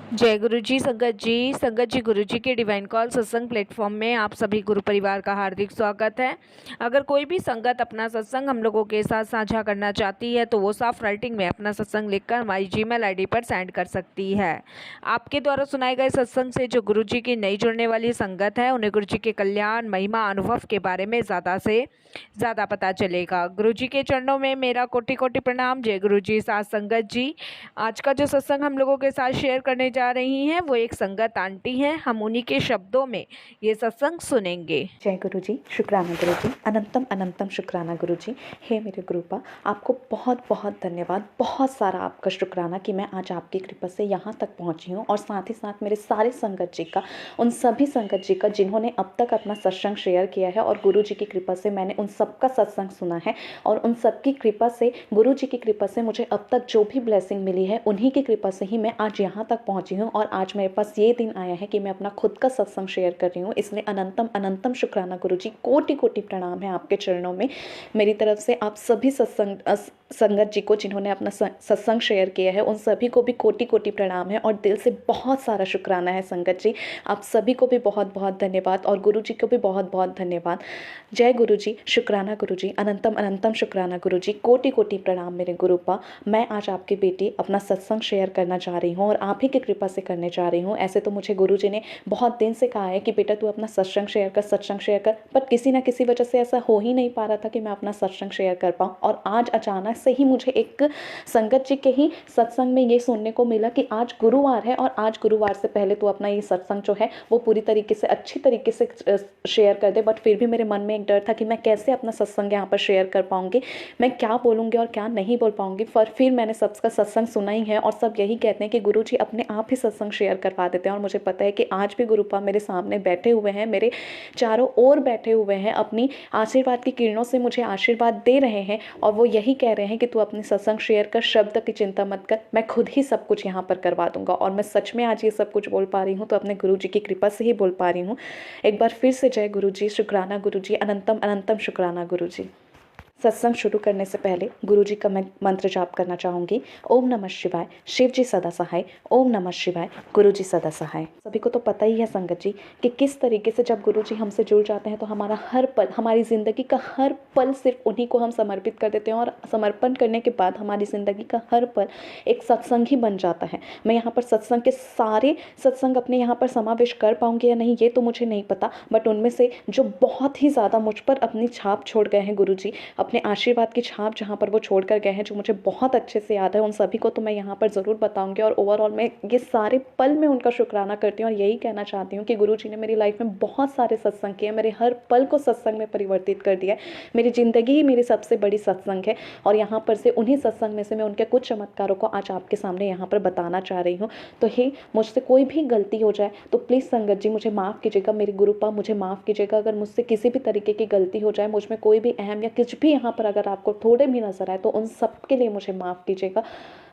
जय गुरु जी, संगत जी गुरु जी के डिवाइन कॉल सत्संग प्लेटफॉर्म में आप सभी गुरु परिवार का हार्दिक स्वागत है। अगर कोई भी संगत अपना सत्संग हम लोगों के साथ साझा करना चाहती है तो वो साफ राइटिंग में अपना सत्संग लिखकर हमारी जीमेल आईडी पर सेंड कर सकती है। आपके द्वारा सुनाए गए सत्संग से जो गुरु जी की नई जुड़ने वाली संगत है उन्हें गुरु जी के कल्याण, महिमा, अनुभव के बारे में ज़्यादा से ज़्यादा पता चलेगा। गुरु जी के चरणों में मेरा कोटि कोटि प्रणाम। जय गुरु जी। साथ संगत जी, आज का जो सत्संग हम लोगों के साथ शेयर करने जा रही हैं वो एक संगत आंटी हैं। हम उन्हीं के शब्दों में ये सत्संग सुनेंगे। जय गुरु जी, शुक्राना गुरु जी, अनंतम अनंतम शुक्राना गुरु जी। हे मेरे गुरुपा, आपको बहुत बहुत धन्यवाद, बहुत सारा आपका शुक्राना कि मैं आज आपकी कृपा से यहाँ तक पहुँची हूँ। और साथ ही साथ मेरे सारे संगत जी का, उन सभी संगत जी का जिन्होंने अब तक अपना सत्संग शेयर किया है और गुरु जी की कृपा से मैंने उन सबका सत्संग सुना है। और उन सबकी कृपा से, गुरु जी की कृपा से मुझे अब तक जो भी ब्लेसिंग मिली है उन्हीं की कृपा से ही मैं आज यहाँ तक पहुँची हूँ। और आज मेरे पास ये दिन आया है कि मैं अपना खुद का सत्संग शेयर कर रही हूँ, इसलिए अनंतम अनंतम शुक्राना गुरु जी। कोटि कोटि प्रणाम है आपके चरणों में मेरी तरफ से। आप सभी संगत जी को जिन्होंने अपना सत्संग शेयर किया है उन सभी को भी कोटि कोटि प्रणाम है और दिल से बहुत सारा शुक्राना है संगत जी। आप सभी को भी बहुत बहुत धन्यवाद और गुरु जी को भी बहुत बहुत धन्यवाद। जय गुरु जी, शुक्राना गुरु जी, अनंतम अनंतम शुक्राना गुरु जी, कोटि कोटि प्रणाम मेरे गुरुपा। मैं आज आपकी बेटी अपना सत्संग शेयर करना चाह रही हूँ और आप ही की कृपा से करने जा रही हूँ। ऐसे तो मुझे गुरु जी ने बहुत दिन से कहा है कि बेटा तू अपना सत्संग शेयर कर, बट किसी ना किसी वजह से ऐसा हो ही नहीं पा रहा था कि मैं अपना सत्संग शेयर कर पाऊँ। और आज अचानक से ही मुझे एक संगत जी के ही सत्संग में ये सुनने को मिला कि आज गुरुवार है और आज गुरुवार से पहले तू अपना ये सत्संग जो है वो पूरी तरीके से, अच्छी तरीके से शेयर कर दे। बट फिर भी मेरे मन में एक डर था कि मैं कैसे अपना सत्संग यहाँ पर शेयर कर पाऊँगी, मैं क्या बोलूँगी और क्या नहीं बोल पाऊँगी। फिर मैंने सबका सत्संग सुना ही है और सब यही कहते हैं कि गुरु जी अपने आप ही सत्संग शेयर करवा देते हैं। और मुझे पता है कि आज भी गुरुपा मेरे सामने बैठे हुए हैं, मेरे चारों ओर बैठे हुए हैं, अपनी आशीर्वाद की किरणों से मुझे आशीर्वाद दे रहे हैं और वो यही कह रहे हैं कि तू अपनी सत्संग शेयर कर, शब्द की चिंता मत कर, मैं खुद ही सब कुछ यहाँ पर करवा दूंगा। और मैं सच में आज ये सब कुछ बोल पा रही हूँ तो अपने गुरु जी की कृपा से ही बोल पा रही हूँ। एक बार फिर से जय गुरु जी, शुक्राना गुरु जी, अनंतम अनंतम शुक्राना गुरु जी। सत्संग शुरू करने से पहले गुरु जी का मैं मंत्र जाप करना चाहूँगी। ओम नमः शिवाय, शिव जी सदा सहाय। ओम नमः शिवाय, गुरु जी सदा सहाय। सभी को तो पता ही है संगत जी कि किस तरीके से जब गुरु जी हमसे जुड़ जाते हैं तो हमारा हर पल, हमारी ज़िंदगी का हर पल सिर्फ उन्हीं को हम समर्पित कर देते हैं। और समर्पण करने के बाद हमारी ज़िंदगी का हर पल एक सत्संग ही बन जाता है। मैं यहाँ पर सत्संग के सारे सत्संग अपने यहाँ पर समावेश कर पाऊँगी या नहीं ये तो मुझे नहीं पता, बट उनमें से जो बहुत ही ज़्यादा मुझ पर अपनी छाप छोड़ गए हैं गुरु जी, अपने आशीर्वाद की छाप जहाँ पर वो छोड़ कर गए हैं, जो मुझे बहुत अच्छे से याद है, उन सभी को तो मैं यहाँ पर ज़रूर बताऊंगी। और ओवरऑल मैं ये सारे पल में उनका शुक्राना करती हूँ और यही कहना चाहती हूँ कि गुरु जी ने मेरी लाइफ में बहुत सारे सत्संग किए, मेरे हर पल को सत्संग में परिवर्तित कर दिया है। मेरी ज़िंदगी ही मेरी सबसे बड़ी सत्संग है और यहाँ पर से उन्हीं सत्संग में से मैं उनके कुछ चमत्कारों को आज आपके सामने यहाँ पर बताना चाह रही हूँ। तो हे, मुझसे कोई भी गलती हो जाए तो प्लीज़ संगत जी मुझे माफ़ कीजिएगा, मेरे गुरुपा मुझे माफ़ कीजिएगा। अगर मुझसे किसी भी तरीके की गलती हो जाए, मुझ में कोई भी अहम या कुछ भी यहाँ पर अगर आपको थोड़े भी नजर आए तो उन सब के लिए मुझे माफ़ कीजिएगा।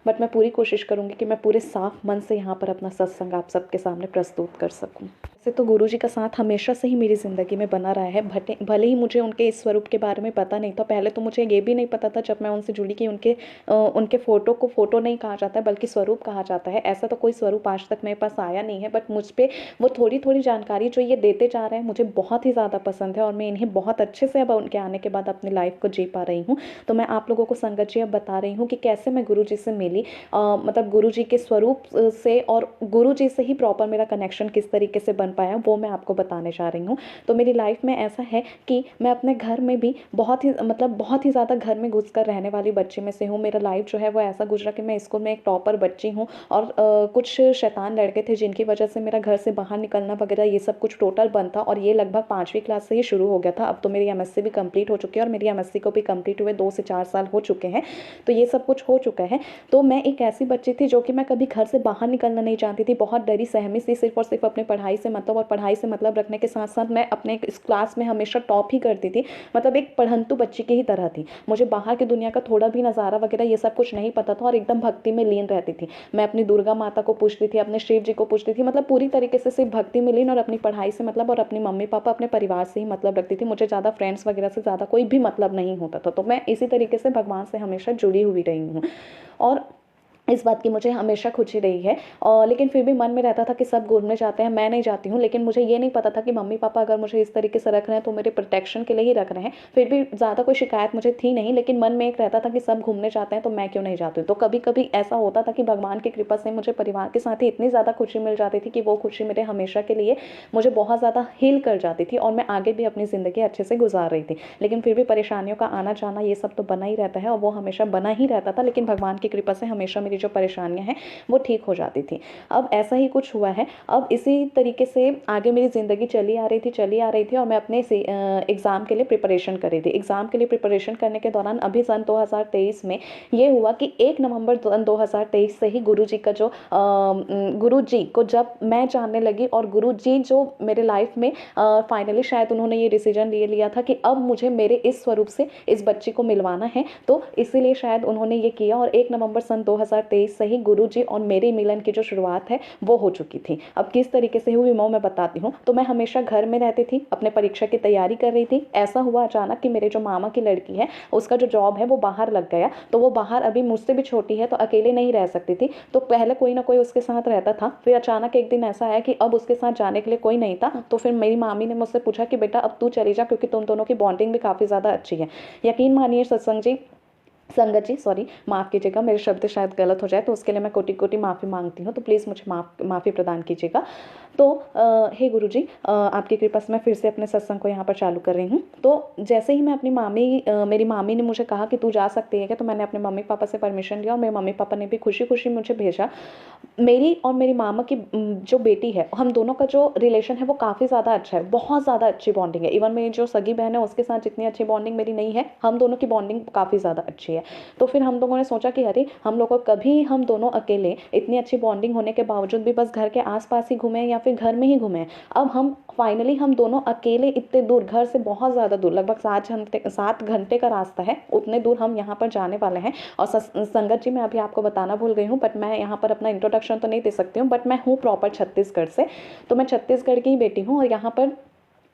बट मैं पूरी कोशिश करूँगी कि मैं पूरे साफ मन से यहाँ पर अपना सत्संग आप सबके सामने प्रस्तुत कर सकूँ। वैसे तो गुरु जी का साथ हमेशा से ही मेरी ज़िंदगी में बना रहा है, भले ही मुझे उनके इस स्वरूप के बारे में पता नहीं था। पहले तो मुझे ये भी नहीं पता था जब मैं उनसे जुड़ी कि उनके फ़ोटो को फ़ोटो नहीं कहा जाता है बल्कि स्वरूप कहा जाता है। ऐसा तो कोई स्वरूप आज तक मेरे पास आया नहीं है, बट मुझ पर वो थोड़ी थोड़ी जानकारी जो ये देते जा रहे हैं मुझे बहुत ही ज़्यादा पसंद है और मैं इन्हें बहुत अच्छे से अब उनके आने के बाद अपनी लाइफ को जी पा रही हूँ। तो मैं आप लोगों को संगत जी अब बता रही हूँ कि कैसे मैं गुरु जी से मिली, मतलब गुरु जी के स्वरूप से और गुरु जी से ही प्रॉपर मेरा कनेक्शन किस तरीके से बन पाया वो मैं आपको बताने जा रही हूँ। तो मेरी लाइफ में ऐसा है कि मैं अपने घर में भी बहुत ही ज़्यादा घर में घुस कर रहने वाली बच्ची में से हूँ। मेरा लाइफ जो है वो ऐसा गुजरा कि मैं स्कूल में एक टॉपर बच्ची हूँ और कुछ शैतान लड़के थे जिनकी वजह से मेरा घर से बाहर निकलना वगैरह ये सब कुछ टोटल बंद था। और ये लगभग 5वीं क्लास से ही शुरू हो गया था। अब तो मेरी MSc भी कंप्लीट हो चुकी है और मेरी MSc को भी कंप्लीट हुए 2 से 4 साल हो चुके हैं। तो ये सब कुछ हो चुका है। तो मैं एक ऐसी बच्ची थी जो कि मैं कभी घर से बाहर निकलना नहीं चाहती थी, बहुत डरी सहमी सी, सिर्फ और सिर्फ अपने पढ़ाई से मतलब, और पढ़ाई से मतलब रखने के साथ साथ मैं अपने इस क्लास में हमेशा टॉप ही करती थी। मतलब एक पढ़ंतु बच्ची की ही तरह थी। मुझे बाहर की दुनिया का थोड़ा भी नज़ारा वगैरह ये सब कुछ नहीं पता था और एकदम भक्ति में लीन रहती थी। मैं अपनी दुर्गा माता को पूछती थी, अपने शिव जी को पूछती थी, मतलब पूरी तरीके से सिर्फ भक्ति में लीन और अपनी पढ़ाई से मतलब और अपनी मम्मी पापा अपने परिवार से ही मतलब रखती थी। मुझे ज़्यादा फ्रेंड्स वगैरह से ज़्यादा कोई भी मतलब नहीं होता था। तो मैं इसी तरीके से भगवान से हमेशा जुड़ी हुई रही हूँ। और इस बात की मुझे हमेशा खुशी रही है। और लेकिन फिर भी मन में रहता था कि सब घूमने जाते हैं, मैं नहीं जाती हूँ। लेकिन मुझे ये नहीं पता था कि मम्मी पापा अगर मुझे इस तरीके से रख रहे हैं तो मेरे प्रोटेक्शन के लिए ही रख रहे हैं। फिर भी ज़्यादा कोई शिकायत मुझे थी नहीं, लेकिन मन में एक रहता था कि सब घूमने जाते हैं तो मैं क्यों नहीं जाती हूँ। तो कभी कभी ऐसा होता था कि भगवान की कृपा से मुझे परिवार के साथ ही इतनी ज़्यादा खुशी मिल जाती थी कि वो खुशी मेरे हमेशा के लिए मुझे बहुत ज़्यादा हील कर जाती थी और मैं आगे भी अपनी ज़िंदगी अच्छे से गुजार रही थी। लेकिन फिर भी परेशानियों का आना जाना ये सब तो बना ही रहता है और वो हमेशा बना ही रहता था। लेकिन भगवान की कृपा से हमेशा मेरी जो परेशानियाँ हैं वो ठीक हो जाती थी। अब ऐसा ही कुछ हुआ है। अब इसी तरीके से आगे मेरी ज़िंदगी चली आ रही थी और मैं अपने एग्ज़ाम के लिए प्रिपरेशन कर रही थी। एग्ज़ाम के लिए प्रिपरेशन करने के दौरान अभी सन 2023 में ये हुआ कि 1 नवंबर सन 2023 से ही गुरुजी का जो गुरुजी को जब मैं जानने लगी और गुरुजी जो मेरे लाइफ में फाइनली शायद उन्होंने ये डिसीजन लिया था कि अब मुझे मेरे इस स्वरूप से इस बच्ची को मिलवाना है, तो इसीलिए शायद उन्होंने ये किया। और 1 नवंबर सन 2023 से ही गुरुजी और मेरे मिलन की जो शुरुआत है वो हो चुकी थी। अब किस तरीके से हुई वो मैं बताती हूँ। तो मैं हमेशा घर में रहती थी, अपने परीक्षा की तैयारी कर रही थी। ऐसा हुआ अचानक कि मेरे जो मामा की लड़की है उसका जो जॉब है वो बाहर लग गया। तो वो बाहर अभी मुझसे भी छोटी है तो अकेले नहीं रह सकती थी, तो पहले कोई ना कोई उसके साथ रहता था। फिर अचानक एक दिन ऐसा आया कि अब उसके साथ जाने के लिए कोई नहीं था। तो फिर मेरी मामी ने मुझसे पूछा कि बेटा अब तू चली जा, क्योंकि तुम दोनों की बॉन्डिंग भी काफ़ी ज़्यादा अच्छी है। यकीन मानिए संगत जी, सॉरी माफ़ कीजिएगा, मेरे शब्द शायद गलत हो जाए तो उसके लिए मैं कोटि कोटि माफ़ी मांगती हूँ। तो प्लीज़ मुझे माफ़ी प्रदान कीजिएगा। तो हे गुरुजी, आपकी कृपा से मैं फिर से अपने सत्संग को यहाँ पर चालू कर रही हूँ। तो जैसे ही मैं अपनी मेरी मामी ने मुझे कहा कि तू जा सकती है क्या, तो मैंने अपने मम्मी पापा से परमिशन लिया और मेरे मम्मी पापा ने भी खुशी खुशी मुझे भेजा। मेरी और मेरी मामा की जो बेटी है, हम दोनों का जो रिलेशन है वो काफ़ी ज़्यादा अच्छा है, बहुत ज़्यादा अच्छी बॉन्डिंग है। इवन मेरी जो सगी बहन है उसके साथ जितनी अच्छी बॉन्डिंग मेरी नहीं है, हम दोनों की बॉन्डिंग काफ़ी ज़्यादा अच्छी है। तो फिर हम लोगों ने सोचा कि अरे हम लोग को कभी हम दोनों अकेले इतनी अच्छी बॉन्डिंग होने के बावजूद भी बस घर के आसपास ही घूमें या फिर घर में ही घूमें। अब हम फाइनली हम दोनों अकेले इतने दूर, घर से बहुत ज़्यादा दूर, लगभग 7 घंटे का रास्ता है, उतने दूर हम यहाँ पर जाने वाले हैं। और संगत जी, मैं अभी आपको बताना भूल गई हूँ, बट मैं यहाँ पर अपना इंट्रोडक्शन तो नहीं दे सकती हूँ, बट मैं हूँ प्रॉपर छत्तीसगढ़ से। तो मैं छत्तीसगढ़ की ही बेटी हूँ और यहाँ पर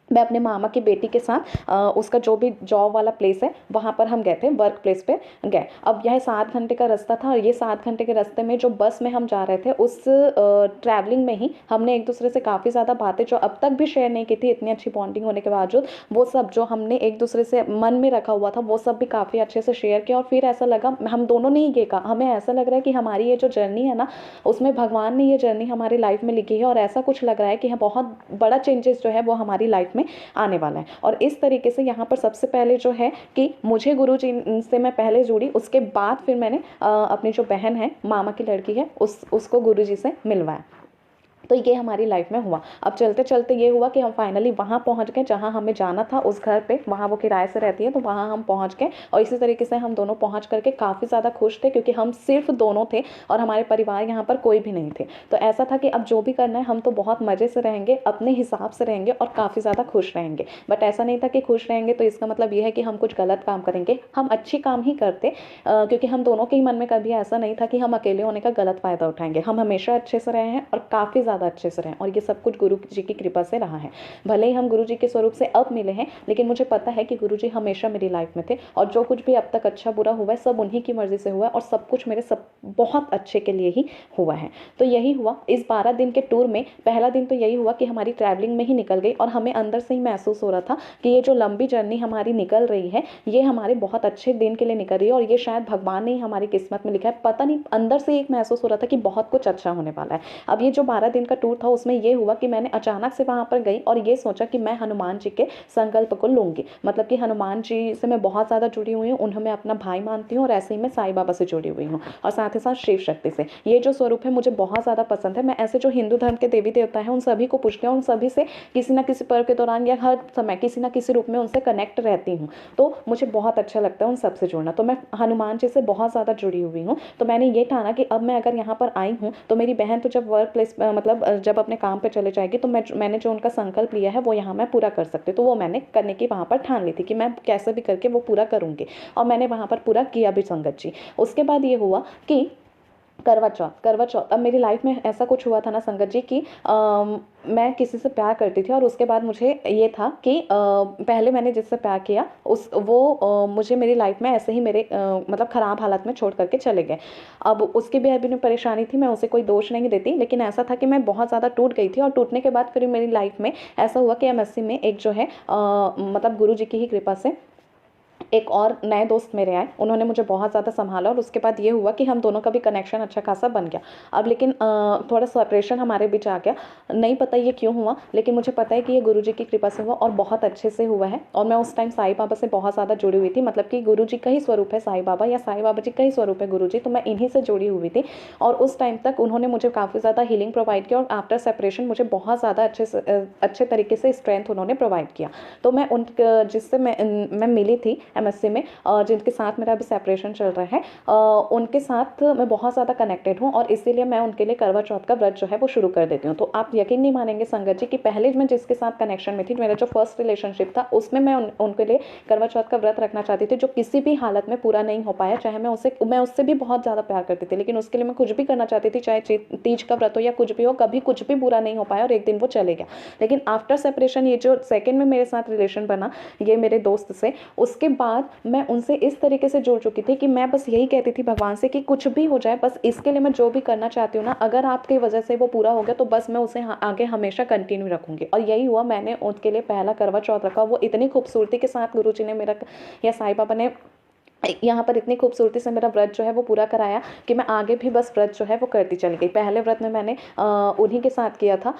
मैं अपने मामा की बेटी के साथ उसका जो भी जॉब वाला प्लेस है वहाँ पर हम गए थे, वर्क प्लेस पे गए। अब यह 7 घंटे का रास्ता था और ये 7 घंटे के रास्ते में जो बस में हम जा रहे थे उस ट्रैवलिंग में ही हमने एक दूसरे से काफ़ी ज़्यादा बातें जो अब तक भी शेयर नहीं की थी, इतनी अच्छी बॉन्डिंग होने के बावजूद, वो सब जो हमने एक दूसरे से मन में रखा हुआ था वो सब भी काफ़ी अच्छे से शेयर किया। और फिर ऐसा लगा, हम दोनों ने ही ये कहा, हमें ऐसा लग रहा है कि हमारी ये जो जर्नी है ना, उसमें भगवान ने ये जर्नी हमारी लाइफ में लिखी है और ऐसा कुछ लग रहा है कि बहुत बड़ा चेंजेस जो है वो हमारी लाइफ में आने वाला है। और इस तरीके से यहाँ पर सबसे पहले जो है कि मुझे गुरुजी से मैं पहले जुड़ी, उसके बाद फिर मैंने अपनी जो बहन है, मामा की लड़की है, उसको गुरुजी से मिलवाया। तो ये हमारी लाइफ में हुआ। अब चलते चलते ये हुआ कि हम फाइनली वहाँ पहुँच गए जहाँ हमें जाना था, उस घर पे। वहाँ वो किराए से रहती है तो वहाँ हम पहुँच गए और इसी तरीके से हम दोनों पहुँच करके काफ़ी ज़्यादा खुश थे, क्योंकि हम सिर्फ दोनों थे और हमारे परिवार यहाँ पर कोई भी नहीं थे। तो ऐसा था कि अब जो भी करना है हम तो बहुत मज़े से रहेंगे, अपने हिसाब से रहेंगे और काफ़ी ज़्यादा खुश रहेंगे। बट ऐसा नहीं था कि खुश रहेंगे तो इसका मतलब ये है कि हम कुछ गलत काम करेंगे। हम अच्छी काम ही करते, क्योंकि हम दोनों के ही मन में कभी ऐसा नहीं था कि हम अकेले होने का गलत फ़ायदा उठाएंगे। हम हमेशा अच्छे से रहे हैं और काफ़ी ज़्यादा अच्छे से रहें, और ये सब कुछ गुरु जी की कृपा से रहा है। भले ही हम गुरु जी के स्वरूप से अब मिले हैं, लेकिन मुझे पता है कि गुरु जी हमेशा मेरी लाइफ में थे और जो कुछ भी अब तक अच्छा बुरा हुआ है सब उन्हीं की मर्जी से हुआ है और सब कुछ मेरे सब बहुत अच्छे के लिए ही हुआ है। तो यही हुआ इस 12 दिन के टूर में। पहला दिन तो यही हुआ कि हमारी ट्रैवलिंग में ही निकल गई और हमें अंदर से ही महसूस हो रहा था कि ये जो लंबी जर्नी हमारी निकल रही है ये हमारे बहुत अच्छे दिन के लिए निकल रही है और ये शायद भगवान ने ही हमारी किस्मत में लिखा है। पता नहीं, अंदर से एक महसूस हो रहा था कि बहुत कुछ अच्छा होने वाला है। अब ये जो 12 दिन का टूर था उसमें ये हुआ कि मैंने अचानक से वहाँ पर गई और ये सोचा कि मैं हनुमान जी के संकल्प को लूँगी। मतलब कि हनुमान जी से मैं बहुत ज़्यादा जुड़ी हुई हूँ, उन्हें मैं अपना भाई मानती हूँ और ऐसे ही मैं साईं बाबा से जुड़ी हुई हूँ और साथ ही साथ शिव शक्ति से। ये जो स्वरूप है मुझे बहुत ज़्यादा पसंद है। मैं ऐसे जो हिंदू धर्म के देवी देवता हैं उन सभी को पूछती हूँ, उन सभी से किसी न किसी पर्व के दौरान या हर समय किसी न किसी रूप में उनसे कनेक्ट रहती हूँ। तो मुझे बहुत अच्छा लगता है उन सबसे जुड़ना। तो मैं हनुमान जी से बहुत ज़्यादा जुड़ी हुई हूँ। तो मैंने ये ठाना कि अब मैं अगर यहाँ पर आई हूँ तो मेरी बहन तो जब वर्क प्लेस मतलब जब अपने काम पर चले जाएगी तो मैंने जो उनका संकल्प लिया है वो यहाँ मैं पूरा कर सकती हूँ। तो वो मैंने करने की वहाँ पर ठान ली थी कि मैं कैसे भी करके वो पूरा करूँगी और मैंने वहाँ पर पूरा किया भी संगत जी। उसके बाद ये हुआ कि करवा चौथ अब मेरी लाइफ में ऐसा कुछ हुआ था ना संगत जी कि मैं किसी से प्यार करती थी और उसके बाद मुझे ये था कि पहले मैंने जिससे प्यार किया मुझे मेरी लाइफ में ऐसे ही मेरे मतलब ख़राब हालत में छोड़ करके चले गए। अब उसकी भी अभी परेशानी थी, मैं उसे कोई दोष नहीं देती, लेकिन ऐसा था कि मैं बहुत ज़्यादा टूट गई थी। और टूटने के बाद फिर मेरी लाइफ में ऐसा हुआ कि एमएससी में एक जो है मतलब गुरु जी की ही कृपा से एक और नए दोस्त मेरे आए, उन्होंने मुझे बहुत ज़्यादा संभाला और उसके बाद ये हुआ कि हम दोनों का भी कनेक्शन अच्छा खासा बन गया। अब लेकिन थोड़ा सेपरेशन हमारे बीच आ गया, नहीं पता ये क्यों हुआ, लेकिन मुझे पता है कि ये गुरुजी की कृपा से हुआ और बहुत अच्छे से हुआ है। और मैं उस टाइम साईं बाबा से बहुत ज़्यादा जुड़ी हुई थी, मतलब कि गुरुजी का ही स्वरूप है साईं बाबा, या साईं बाबा जी का ही स्वरूप है गुरुजी, तो मैं इन्हीं से जुड़ी हुई थी। और उस टाइम तक उन्होंने मुझे काफ़ी ज़्यादा हीलिंग प्रोवाइड किया और आफ्टर सेपरेशन मुझे बहुत ज़्यादा अच्छे तरीके से स्ट्रेंथ उन्होंने प्रोवाइड किया। तो मैं जिससे मैं मिली थी एमएससी में, जिनके साथ मेरा अभी सेपरेशन चल रहा है, उनके साथ मैं बहुत ज़्यादा कनेक्टेड हूँ और इसीलिए मैं उनके लिए करवा चौथ का व्रत जो है वो शुरू कर देती हूँ। तो आप यकीन नहीं मानेंगे संगत जी कि पहले मैं जिसके साथ कनेक्शन में थी, मेरा जो फर्स्ट रिलेशनशिप था, उसमें मैं उनके लिए करवा चौथ का व्रत रखना चाहती थी, जो किसी भी हालत में पूरा नहीं हो पाया। चाहे मैं उससे भी बहुत ज़्यादा प्यार करती थी, लेकिन उसके लिए मैं कुछ भी करना चाहती थी, चाहे तीज का व्रत हो या कुछ भी हो, कभी कुछ भी पूरा नहीं हो पाया और एक दिन वो चले गया। लेकिन आफ्टर सेपरेशन ये जो सेकेंड में मेरे साथ रिलेशन बना ये मेरे दोस्त से, उसके बाद मैं उनसे इस तरीके से जुड़ चुकी थी कि मैं बस यही कहती थी भगवान से कि कुछ भी हो जाए, बस इसके लिए मैं जो भी करना चाहती हूँ ना, अगर आपकी वजह से वो पूरा हो गया तो बस मैं उसे आगे हमेशा कंटिन्यू रखूंगी। और यही हुआ, मैंने उनके लिए पहला करवा चौथ रखा। वो इतनी खूबसूरती के साथ गुरुजी ने मेरा या साईं बाबा ने यहाँ पर इतनी खूबसूरती से मेरा व्रत जो है वो पूरा कराया कि मैं आगे भी बस व्रत जो है वो करती चली गई। पहले व्रत में मैंने उन्हीं के साथ किया था,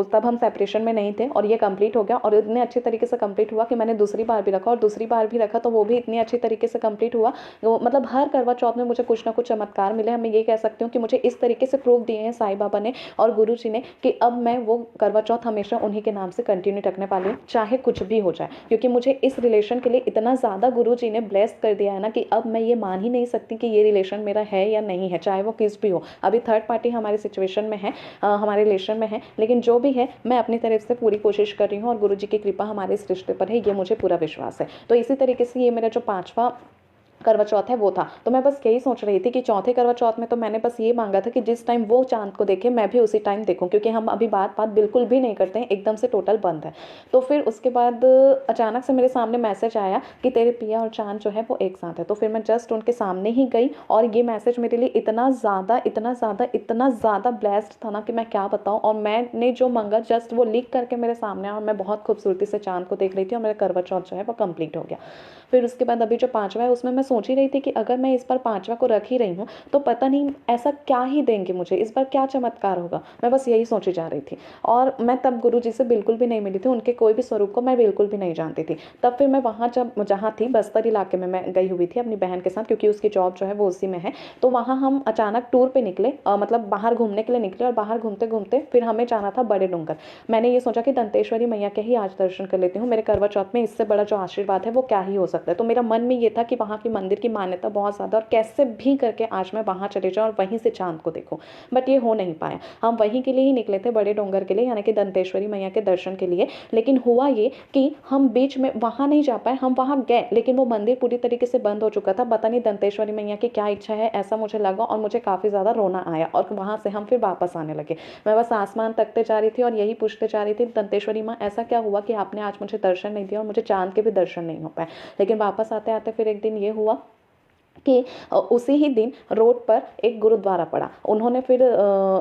तब हम सेपरेशन में नहीं थे और ये कंप्लीट हो गया और इतने अच्छे तरीके से कंप्लीट हुआ कि मैंने दूसरी बार भी रखा और दूसरी बार भी रखा तो वो भी इतनी अच्छी तरीके से कंप्लीट हुआ। मतलब हर करवा चौथ में मुझे कुछ ना कुछ चमत्कार मिले। मैं ये कह सकती हूँ कि मुझे इस तरीके से प्रूफ दिए हैं साईं बाबा ने और गुरु जी ने कि अब मैं वो करवा चौथ हमेशा उन्हीं के नाम से कंटिन्यू रखने वाली हूँ, चाहे कुछ भी हो जाए। क्योंकि मुझे इस रिलेशन के लिए इतना ज़्यादा गुरु जी ने ब्लेस कर दिया है ना कि अब मैं ये मान ही नहीं सकती कि ये रिलेशन मेरा है या नहीं है, चाहे वो किस भी हो। अभी थर्ड पार्टी हमारी सिचुएशन में है, हमारे रिलेशन में है, लेकिन जो भी है मैं अपनी तरफ से पूरी कोशिश कर रही हूँ और गुरु जी की कृपा हमारे इस रिश्ते पर है, ये मुझे पूरा विश्वास है। तो इसी तरीके से ये मेरा जो 5वां करवा चौथ है वो था। तो मैं बस यही सोच रही थी कि चौथे करवा चौथ में तो मैंने बस ये मांगा था कि जिस टाइम वो चांद को देखे मैं भी उसी टाइम देखूं, क्योंकि हम अभी बात बिल्कुल भी नहीं करते हैं, एकदम से टोटल बंद है। तो फिर उसके बाद अचानक से मेरे सामने मैसेज आया कि तेरे पिया और चांद जो है वो एक साथ है। तो फिर मैं जस्ट उनके सामने ही गई और ये मैसेज मेरे लिए इतना ज़्यादा ब्लेस्ड था ना कि मैं क्या बताऊँ। और मैंने जो मांगा जस्ट वो लिख करके मेरे सामने आया और मैं बहुत खूबसूरती से चांद को देख रही थी और मेरा करवा चौथ जो है वो कंप्लीट हो गया। फिर उसके बाद अभी जो 5वां है उसमें मैं सोच ही रही थी कि अगर मैं इस बार 5वां को रख ही रही हूँ तो पता नहीं ऐसा क्या ही देंगे मुझे, इस बार क्या चमत्कार होगा। मैं बस यही सोची जा रही थी और मैं तब गुरु जी से बिल्कुल भी नहीं मिली थी, उनके कोई भी स्वरूप को मैं बिल्कुल भी नहीं जानती थी। तब फिर मैं वहाँ जहाँ थी बस्तर इलाके में मैं गई हुई थी अपनी बहन के साथ, क्योंकि उसकी जॉब जो है वो उसी में है। तो वहाँ हम अचानक टूर पर निकले, मतलब बाहर घूमने के लिए निकले और बाहर घूमते घूमते फिर हमें जाना था बड़े डूंगर। मैंने ये सोचा कि दंतेश्वरी मैया के ही आज दर्शन कर लेती हूँ, मेरे करवा चौथ में इससे बड़ा जो आशीर्वाद है वो क्या ही हो सकता है। तो मेरा मन में ये था कि वहाँ की मंदिर की मान्यता बहुत ज़्यादा और कैसे भी करके आज मैं वहाँ चले जाऊँ और वहीं से चांद को देखूँ, बट ये हो नहीं पाया। हम वहीं के लिए ही निकले थे, बड़े डोंगर के लिए, यानी कि दंतेश्वरी मैया के दर्शन के लिए। लेकिन हुआ ये कि हम बीच में वहाँ नहीं जा पाए, हम वहाँ गए लेकिन वो मंदिर पूरी तरीके से बंद हो चुका था। पता नहीं दंतेश्वरी मैया की क्या इच्छा है, ऐसा मुझे लगा और मुझे काफ़ी ज़्यादा रोना आया और वहाँ से हम फिर वापस आने लगे। मैं बस आसमान तकते जा रही थी और यही पूछते जा रही थी, दंतेश्वरी माँ ऐसा क्या हुआ कि आपने आज मुझे दर्शन नहीं दिया और मुझे चांद के भी दर्शन नहीं हो पाए। लेकिन वापस आते आते फिर एक दिन ये हुआ कि उसी ही दिन रोड पर एक गुरुद्वारा पड़ा। उन्होंने फिर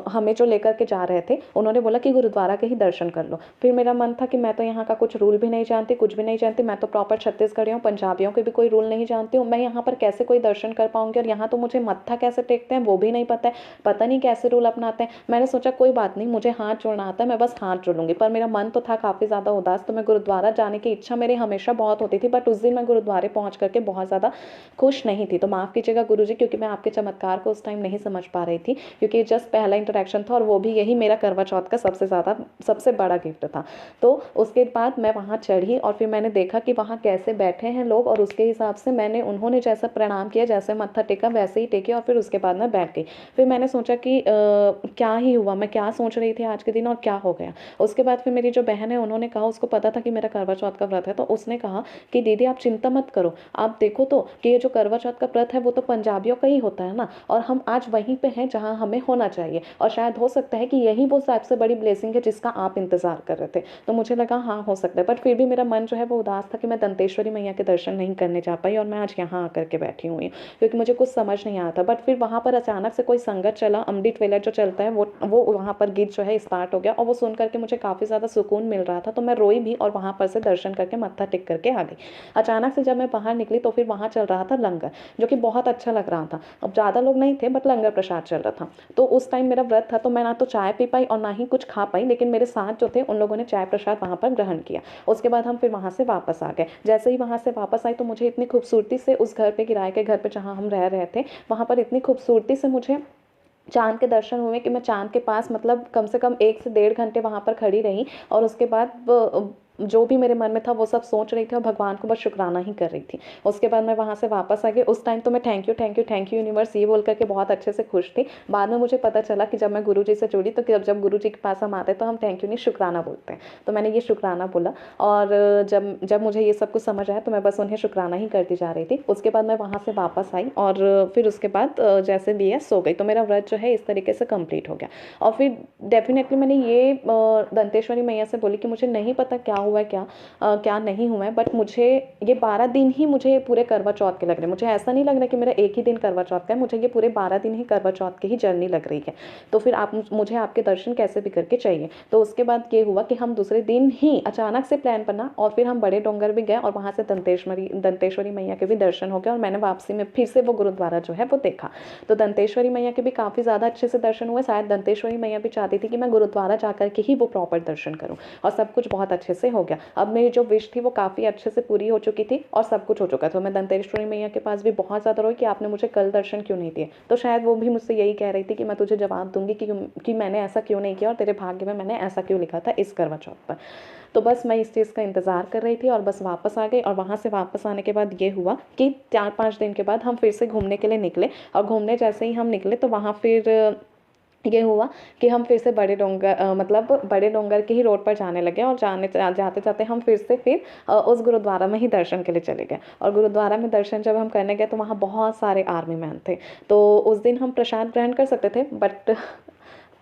हमें जो लेकर के जा रहे थे उन्होंने बोला कि गुरुद्वारा के ही दर्शन कर लो। फिर मेरा मन था कि मैं तो यहाँ का कुछ रूल भी नहीं जानती, कुछ भी नहीं जानती, मैं तो प्रॉपर छत्तीसगढ़ी हूँ, पंजाबियों के भी कोई रूल नहीं जानती हूँ, मैं यहाँ पर कैसे कोई दर्शन कर पाऊँगी और यहाँ तो मुझे मत्था कैसे टेकते हैं वो भी नहीं पता है, पता नहीं कैसे रूल अपनाते हैं। मैंने सोचा कोई बात नहीं, मुझे हाथ जोड़ना आता है, मैं बस हाथ जोड़ूंगी। पर मेरा मन तो था काफ़ी ज़्यादा उदास, तो मैं गुरुद्वारा जाने की इच्छा मेरी हमेशा बहुत होती थी, बट उस दिन मैं गुरुद्वारे पहुँच करके बहुत ज़्यादा खुश नहीं थी। तो माफ़ कीजिएगा गुरुजी, क्योंकि मैं आपके चमत्कार को उस टाइम नहीं समझ पा रही थी, क्योंकि जस्ट पहला इंटरेक्शन था और वो भी यही मेरा करवा चौथ का सबसे बड़ा गिफ्ट था। तो उसके बाद मैं वहाँ चढ़ी और फिर मैंने देखा कि वहाँ कैसे बैठे हैं लोग और उसके हिसाब से मैंने उन्होंने जैसा प्रणाम किया, जैसे मत्था टेका वैसे ही टेके और फिर उसके बाद मैं बैठ गई। फिर मैंने सोचा कि क्या ही हुआ, मैं क्या सोच रही थी आज के दिन और क्या हो गया। उसके बाद फिर मेरी जो बहन है उन्होंने कहा, उसको पता था कि मेरा करवा चौथ का व्रत है, तो उसने कहा कि दीदी आप चिंता मत करो, आप देखो तो कि ये जो करवा चौथ का व्रत है वो तो पंजाबियों का ही होता है ना, और हम आज वहीं पे हैं जहाँ हमें होना चाहिए, और शायद हो सकता है कि यही वो सबसे बड़ी ब्लेसिंग है जिसका आप इंतज़ार कर रहे थे। तो मुझे लगा हाँ हो सकता है, बट फिर भी मेरा मन जो है वो उदास था कि मैं दंतेश्वरी मैया के दर्शन नहीं करने जा पाई, और मैं आज यहाँ आकर के बैठी हुई हूँ क्योंकि मुझे कुछ समझ नहीं आया था। बट फिर वहाँ पर अचानक से कोई संगत चला, अमृत ट्रेलर जो चलता है वो वहाँ पर गीत जो है स्टार्ट हो गया, और वो सुन करके मुझे काफ़ी ज़्यादा सुकून मिल रहा था, तो मैं रोई भी और वहाँ पर से दर्शन करके मत्था टेक करके आ गई। अचानक से जब मैं बाहर निकली तो फिर वहाँ चल रहा था लंगर, जो कि बहुत अच्छा लग रहा था। अब ज़्यादा लोग नहीं थे बट लंगर प्रसाद चल रहा था। तो उस टाइम मेरा व्रत था, तो मैं ना तो चाय पी पाई और ना ही कुछ खा पाई, लेकिन मेरे साथ जो थे उन लोगों ने चाय प्रसाद वहाँ पर ग्रहण किया। उसके बाद हम फिर वहाँ से वापस आ गए। जैसे ही वहाँ से वापस आई तो मुझे इतनी खूबसूरती से उस घर पे, किराए के घर पे जहाँ हम रह रहे थे, वहाँ पर इतनी खूबसूरती से मुझे चाँद के दर्शन हुए कि मैं चाँद के पास मतलब कम से कम 1 से डेढ़ घंटे वहाँ पर खड़ी रही, और उसके बाद जो भी मेरे मन में था वो सब सोच रही थी और भगवान को बस शुक्राना ही कर रही थी। उसके बाद मैं वहाँ से वापस आ गई। उस टाइम तो मैं thank you thank you thank you universe ये बोल करके बहुत अच्छे से खुश थी। बाद में मुझे पता चला कि जब मैं गुरुजी से जुड़ी तो जब गुरुजी के पास हम आते हैं तो हम थैंक यू नहीं शुक्राना बोलते हैं। तो मैंने ये शुक्राना बोला, और जब जब मुझे ये सब कुछ समझ आया तो मैं बस उन्हें शुक्राना ही करती जा रही थी। उसके बाद मैं वहाँ से वापस आई, और फिर उसके बाद जैसे भी है सो गई। तो मेरा व्रत जो है इस तरीके से कंप्लीट हो गया। और फिर डेफिनेटली मैंने ये दंतेश्वरी मैया से बोली कि मुझे नहीं पता क्या हुआ है, क्या नहीं हुआ है, बट मुझे ये 12 दिन ही मुझे पूरे करवा चौथ के लग रहे हैं। मुझे ऐसा नहीं लग रहा कि मेरा एक ही दिन करवा चौथ का है, मुझे ये पूरे 12 दिन ही करवा चौथ की ही जर्नी लग रही है। तो फिर आप मुझे आपके दर्शन कैसे भी करके चाहिए। तो उसके बाद ये हुआ कि हम दूसरे दिन ही अचानक से प्लान बना, और फिर हम बड़े डोंगर भी गए, और वहाँ से दंतेश्वरी मैया के भी दर्शन हो गए, और मैंने वापसी में फिर से वो गुरुद्वारा जो है वो देखा। तो दंतेश्वरी मैया के भी काफ़ी ज़्यादा अच्छे से दर्शन हुए। शायद दंतेश्वरी मैया भी चाहती थी कि मैं गुरुद्वारा जाकर के ही वो प्रॉपर दर्शन करूँ, और सब कुछ बहुत अच्छे से हो गया। अब मेरी जो विश थी वो काफ़ी अच्छे से पूरी हो चुकी थी, और सब कुछ हो चुका था। मैं दंतेश्वरी मैया के पास भी बहुत ज़्यादा रोई कि आपने मुझे कल दर्शन क्यों नहीं दिए। तो शायद वो भी मुझसे यही कह रही थी कि मैं तुझे जवाब दूंगी कि मैंने ऐसा क्यों नहीं किया, और तेरे भाग्य में मैंने ऐसा क्यों लिखा था इस करवा चौथ पर। तो बस मैं इस चीज़ का इंतज़ार कर रही थी, और बस वापस आ गई। और वहाँ से वापस आने के बाद ये हुआ कि 4-5 दिन के बाद हम फिर से घूमने के लिए निकले, और घूमने जैसे ही हम निकले तो वहाँ फिर ये हुआ कि हम फिर से मतलब बड़े डोंगर के ही रोड पर जाने लगे, और जाते जाते हम फिर उस गुरुद्वारा में ही दर्शन के लिए चले गए। और गुरुद्वारा में दर्शन जब हम करने गए तो वहाँ बहुत सारे आर्मी मैन थे। तो उस दिन हम प्रसाद ग्रहण कर सकते थे, बट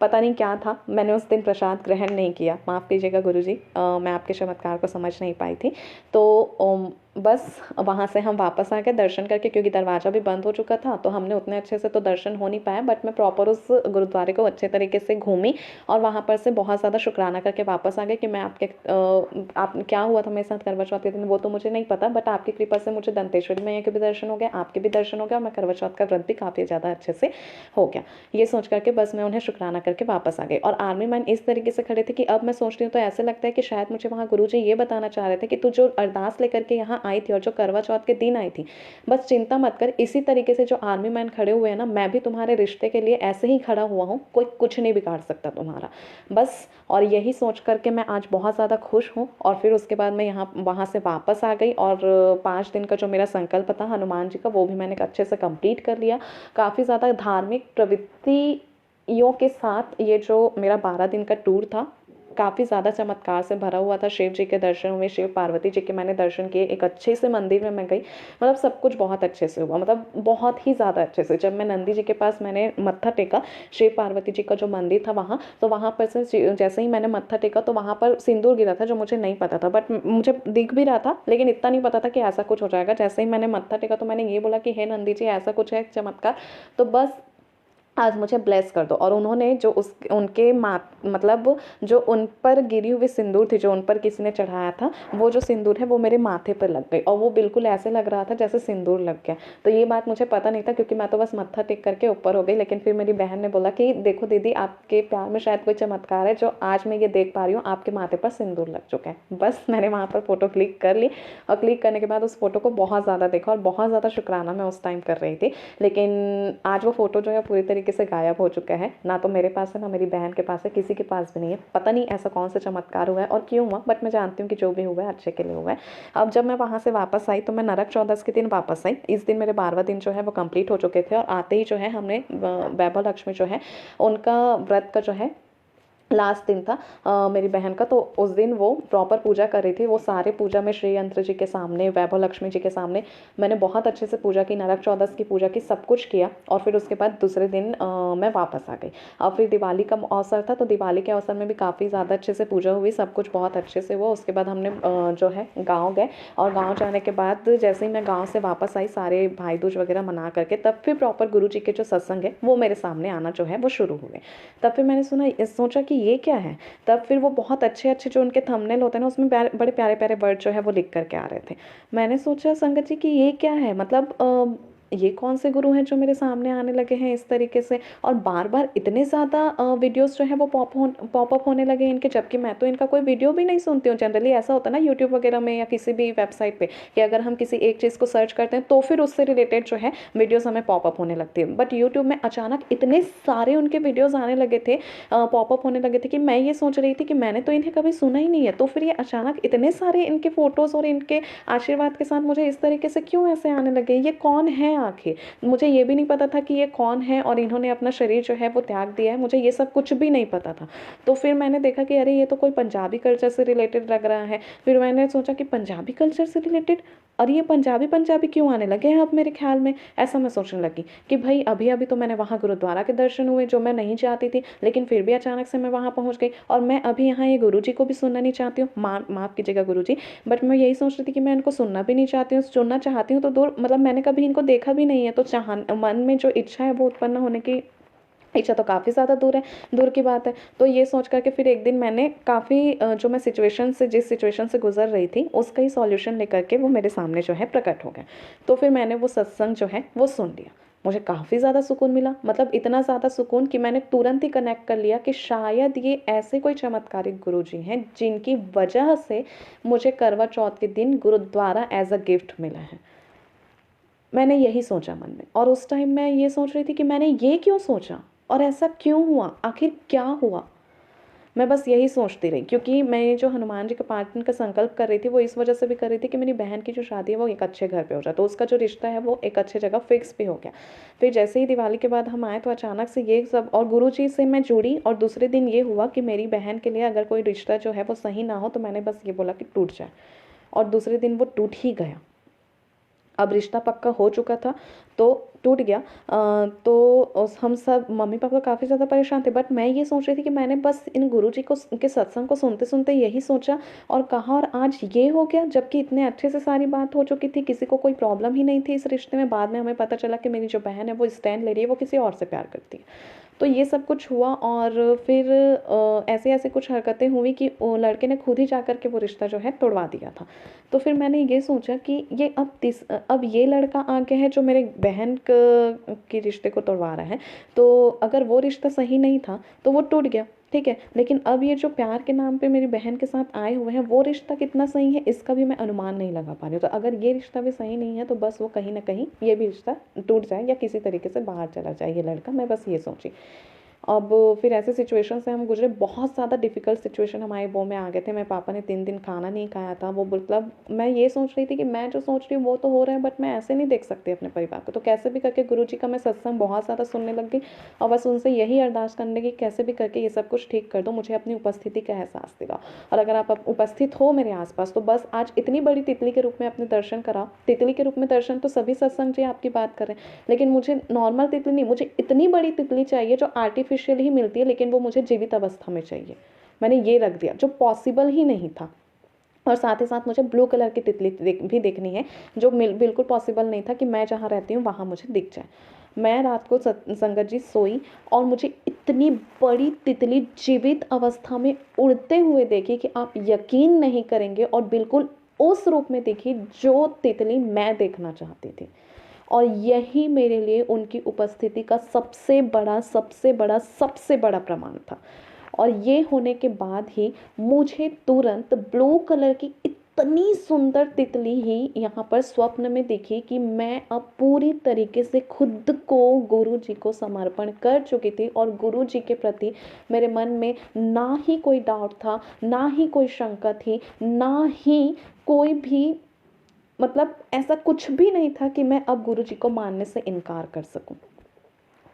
पता नहीं क्या था, मैंने उस दिन प्रसाद ग्रहण नहीं किया। माफ़ कीजिएगा गुरुजी, मैं आपके चमत्कार को समझ नहीं पाई थी। तो बस वहाँ से हम वापस आ गए दर्शन करके, क्योंकि दरवाज़ा भी बंद हो चुका था, तो हमने उतने अच्छे से तो दर्शन हो नहीं पाया, बट मैं प्रॉपर उस गुरुद्वारे को अच्छे तरीके से घूमी, और वहाँ पर से बहुत ज़्यादा शुक्राना करके वापस आ गए कि मैं आप क्या हुआ था मेरे साथ करवा चौथ के दिन वो तो मुझे नहीं पता, बट आपकी कृपा से मुझे दंतेश्वरी मैया के भी दर्शन हो गए, आपके भी दर्शन हो गया, और मैं करवा चौथ का व्रत भी काफ़ी ज़्यादा अच्छे से हो गया। ये सोच करके बस मैं उन्हें शुक्राना करके वापस आ गई। और आर्मी मैन इस तरीके से खड़े थे कि अब मैं सोचती हूँ तो ऐसे लगता है कि शायद मुझे वहाँ गुरुजी ये बताना चाह रहे थे कि तू जो अरदास लेकर के यहाँ आई थी और जो करवा चौथ के दिन आई थी, बस चिंता मत कर, इसी तरीके से जो आर्मी मैन खड़े हुए हैं ना, मैं भी तुम्हारे रिश्ते के लिए ऐसे ही खड़ा हुआ हूँ, कोई कुछ नहीं बिगाड़ सकता तुम्हारा, बस। और यही सोच करके मैं आज बहुत ज़्यादा खुश हूँ। और फिर उसके बाद मैं वहाँ से वापस आ गई, और 5 दिन का जो मेरा संकल्प था हनुमान जी का, वो भी मैंने अच्छे से कंप्लीट कर लिया। काफ़ी ज़्यादा धार्मिक प्रवृत्तियों के साथ ये जो मेरा 12 दिन का टूर था काफ़ी ज़्यादा चमत्कार से भरा हुआ था। शिव जी के दर्शन हुए, शिव पार्वती जी के मैंने दर्शन किए, एक अच्छे से मंदिर में मैं गई, मतलब सब कुछ बहुत अच्छे से हुआ, मतलब बहुत ही ज़्यादा अच्छे से। जब मैं नंदी जी के पास मैंने मत्था टेका, शिव पार्वती जी का जो मंदिर था वहाँ, तो वहाँ पर से जैसे ही मैंने मत्था टेका तो वहाँ पर सिंदूर गिरा था, जो मुझे नहीं पता था, बट मुझे दिख भी रहा था, लेकिन इतना नहीं पता था कि ऐसा कुछ हो जाएगा। जैसे ही मैंने मत्था टेका तो मैंने ये बोला कि हे नंदी जी ऐसा कुछ है चमत्कार, तो बस आज मुझे ब्लेस कर दो। और उन्होंने जो उनके मतलब जो उन पर गिरी हुई सिंदूर थी, जो उन पर किसी ने चढ़ाया था, वो जो सिंदूर है वो मेरे माथे पर लग गई, और वो बिल्कुल ऐसे लग रहा था जैसे सिंदूर लग गया। तो ये बात मुझे पता नहीं था, क्योंकि मैं तो बस मत्था टेक करके ऊपर हो गई। लेकिन फिर मेरी बहन ने बोला कि देखो दीदी, आपके प्यार में शायद कोई चमत्कार है, जो आज मैं ये देख पा रही हूँ, आपके माथे पर सिंदूर लग चुका है। बस मैंने वहाँ पर फ़ोटो क्लिक कर ली, और क्लिक करने के बाद उस फोटो को बहुत ज़्यादा देखा, और बहुत ज़्यादा शुक्राना मैं उस टाइम कर रही थी। लेकिन आज वो फ़ोटो जो है पूरी तरीके से गायब हो चुका है, ना तो मेरे पास है, ना मेरी बहन के पास है, किसी के पास भी नहीं है। पता नहीं ऐसा कौन सा चमत्कार हुआ है और क्यों हुआ, बट मैं जानती हूँ कि जो भी हुआ है अच्छे के लिए हुआ है। अब जब मैं वहाँ से वापस आई तो मैं नरक चौदस के दिन वापस आई। इस दिन मेरे 12वां दिन जो है वो कंप्लीट हो चुके थे, और आते ही जो है हमने वैभव लक्ष्मी जो है उनका व्रत का जो है लास्ट दिन था मेरी बहन का, तो उस दिन वो प्रॉपर पूजा कर रही थी। वो सारे पूजा में श्री यंत्र जी के सामने, वैभव लक्ष्मी जी के सामने मैंने बहुत अच्छे से पूजा की, नरक चौदस की पूजा की, सब कुछ किया। और फिर उसके बाद दूसरे दिन मैं वापस आ गई। और फिर दिवाली का अवसर था, तो दिवाली के अवसर में भी काफ़ी ज़्यादा अच्छे से पूजा हुई, सब कुछ बहुत अच्छे से हुआ। उसके बाद हमने जो है गाँव गए, और गाँव जाने के बाद जैसे ही मैं गाँव से वापस आई, सारे भाई दूज वगैरह मना करके, तब फिर प्रॉपर गुरु जी के जो सत्संग है वो मेरे सामने आना जो है वो शुरू हुए। तब फिर मैंने सोचा कि ये क्या है। तब फिर वो बहुत अच्छे अच्छे जो उनके थंबनेल होते हैं ना, उसमें बड़े प्यारे प्यारे वर्ड जो है वो लिख करके आ रहे थे। मैंने सोचा संगत जी कि ये क्या है, मतलब ये कौन से गुरु हैं जो मेरे सामने आने लगे हैं इस तरीके से। और बार बार इतने ज़्यादा वीडियोस जो है वो पॉपअप होने लगे इनके, जबकि मैं तो इनका कोई वीडियो भी नहीं सुनती हूँ। जनरली ऐसा होता है ना यूट्यूब वगैरह में या किसी भी वेबसाइट पे, कि अगर हम किसी एक चीज़ को सर्च करते हैं तो फिर उससे रिलेटेड जो है वीडियोज़ हमें पॉपअप होने लगती है। बट यूट्यूब में अचानक इतने सारे उनके वीडियोज़ आने लगे थे, पॉपअप होने लगे थे, कि मैं ये सोच रही थी कि मैंने तो इन्हें कभी सुना ही नहीं है। तो फिर ये अचानक इतने सारे इनके फ़ोटोज़ और इनके आशीर्वाद के साथ मुझे इस तरीके से क्यों ऐसे आने लगे, ये कौन है आखिर। मुझे ये भी नहीं पता था कि ये कौन है, और इन्होंने अपना शरीर जो है वो त्याग दिया है, मुझे ये सब कुछ भी नहीं पता था। तो फिर मैंने देखा कि अरे ये तो कोई पंजाबी कल्चर से रिलेटेड लग रहा है। फिर मैंने सोचा कि पंजाबी कल्चर से रिलेटेड, और ये पंजाबी पंजाबी क्यों आने लगे हैं अब मेरे ख्याल में। ऐसा मैं सोचने लगी कि भाई अभी अभी तो मैंने वहाँ गुरुद्वारा के दर्शन हुए जो मैं नहीं चाहती थी, लेकिन फिर भी अचानक से मैं वहाँ पहुँच गई, और मैं अभी यहाँ ये गुरु जी को भी सुनना नहीं चाहती हूँ, माफ़ कीजिएगा गुरु जी, बट मैं यही सोच रही थी कि मैं इनको सुनना भी नहीं चाहती हूँ। सुनना चाहती हूँ तो दूर, मतलब मैंने कभी इनको देखा भी नहीं है, तो मन में जो इच्छा है वो उत्पन्न होने की इच्छा तो काफ़ी ज़्यादा दूर की बात है। तो ये सोच करके फिर एक दिन मैंने काफ़ी जो मैं जिस सिचुएशन से गुजर रही थी उसका ही सॉल्यूशन लेकर के वो मेरे सामने जो है प्रकट हो गया। तो फिर मैंने वो सत्संग जो है वो सुन लिया। मुझे काफ़ी ज़्यादा सुकून मिला, मतलब इतना ज़्यादा सुकून कि मैंने तुरंत ही कनेक्ट कर लिया कि शायद ये ऐसे कोई चमत्कारिक गुरुजी हैं जिनकी वजह से मुझे करवा चौथ के दिन गुरुद्वारा एज अ गिफ्ट मिला है। मैंने यही सोचा मन में, और उस टाइम मैं ये सोच रही थी कि मैंने ये क्यों सोचा और ऐसा क्यों हुआ, आखिर क्या हुआ। मैं बस यही सोचती रही, क्योंकि मैं जो हनुमान जी के 5 दिन का संकल्प कर रही थी वो इस वजह से भी कर रही थी कि मेरी बहन की जो शादी है वो एक अच्छे घर पे हो जाए, तो उसका जो रिश्ता है वो एक अच्छे जगह फिक्स भी हो गया। फिर जैसे ही दिवाली के बाद हम आए तो अचानक से ये सब, और गुरु जी से मैं जुड़ी, और दूसरे दिन ये हुआ कि मेरी बहन के लिए अगर कोई रिश्ता जो है वो सही ना हो तो मैंने बस ये बोला कि टूट जाए, और दूसरे दिन वो टूट ही गया। अब रिश्ता पक्का हो चुका था तो टूट गया। तो हम सब मम्मी पापा काफ़ी ज़्यादा परेशान थे, बट मैं ये सोच रही थी कि मैंने बस इन गुरुजी को के सत्संग को सुनते सुनते यही सोचा और कहा, और आज ये हो गया, जबकि इतने अच्छे से सारी बात हो चुकी थी, किसी को कोई प्रॉब्लम ही नहीं थी इस रिश्ते में। बाद में हमें पता चला कि मेरी जो बहन है वो स्टैंड ले रही है, वो किसी और से प्यार करती है। तो ये सब कुछ हुआ, और फिर ऐसे ऐसे कुछ हरकतें हुई कि लड़के ने खुद ही जा कर के वो रिश्ता जो है तोड़वा दिया था। तो फिर मैंने ये सोचा कि ये अब ये लड़का आ गया है जो मेरे बहन के रिश्ते को तोड़वा रहा है, तो अगर वो रिश्ता सही नहीं था तो वो टूट गया, ठीक है। लेकिन अब ये जो प्यार के नाम पे मेरी बहन के साथ आए हुए हैं वो रिश्ता कितना सही है इसका भी मैं अनुमान नहीं लगा पा रही हूँ। तो अगर ये रिश्ता भी सही नहीं है तो बस वो कहीं ना कहीं ये भी रिश्ता टूट जाए या किसी तरीके से बाहर चला जाए ये लड़का, मैं बस ये सोची। अब फिर ऐसे सिचुएशन से हम गुजरे, बहुत ज़्यादा डिफ़िकल्ट सिचुएशन हमारे वो में आ गए थे। मेरे पापा ने 3 दिन खाना नहीं खाया था। वो मतलब मैं ये सोच रही थी कि मैं जो सोच रही हूँ वो तो हो रहा है, बट मैं ऐसे नहीं देख सकती अपने परिवार को। तो कैसे भी करके गुरुजी का मैं सत्संग बहुत ज़्यादा सुनने लग गई, और बस उनसे यही अरदास करने की कैसे भी करके ये सब कुछ ठीक कर दो, मुझे अपनी उपस्थिति का एहसास दिलाओ। और अगर आप उपस्थित हो मेरे आसपास तो बस आज इतनी बड़ी तितली के रूप में अपने दर्शन कराओ। तितली के रूप में दर्शन तो सभी सत्संग जी आपकी बात कर रहे हैं, लेकिन मुझे नॉर्मल तितली नहीं, मुझे इतनी बड़ी तितली चाहिए जो आर्टिफिशियल ही मिलती है, लेकिन वो मुझे जीवित अवस्था में चाहिए। मैंने ये रख दिया जो पॉसिबल ही नहीं था। और साथ ही साथ मुझे ब्लू कलर की तितली भी देखनी है, जो बिल्कुल पॉसिबल नहीं था कि मैं जहाँ रहती हूँ वहाँ मुझे दिख जाए। मैं रात को संगत जी सोई और मुझे इतनी बड़ी तितली जीवित अवस्था में उड़ते हुए देखी कि आप यकीन नहीं करेंगे, और बिल्कुल उस रूप में देखी जो तितली मैं देखना चाहती थी। और यही मेरे लिए उनकी उपस्थिति का सबसे बड़ा प्रमाण था। और ये होने के बाद ही मुझे तुरंत ब्लू कलर की इतनी सुंदर तितली ही यहाँ पर स्वप्न में दिखी कि मैं अब पूरी तरीके से खुद को गुरु जी को समर्पण कर चुकी थी, और गुरु जी के प्रति मेरे मन में ना ही कोई डाउट था, ना ही कोई शंका थी, ना ही कोई भी, मतलब ऐसा कुछ भी नहीं था कि मैं अब गुरु जी को मानने से इनकार कर सकूं।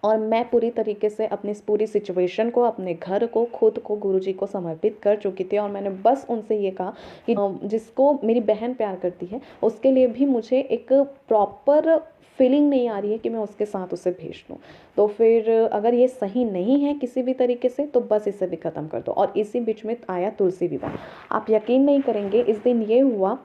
और मैं पूरी तरीके से अपनी इस पूरी सिचुएशन को, अपने घर को, खुद को गुरुजी को समर्पित कर चुकी थी। और मैंने बस उनसे ये कहा कि जिसको मेरी बहन प्यार करती है उसके लिए भी मुझे एक प्रॉपर फीलिंग नहीं आ रही है कि मैं उसके साथ उसे भेज दूँ। तो फिर अगर ये सही नहीं है किसी भी तरीके से तो बस इसे भी ख़त्म कर दो। और इसी बीच में आया तुलसी विवाह। आप यकीन नहीं करेंगे, इस दिन ये हुआ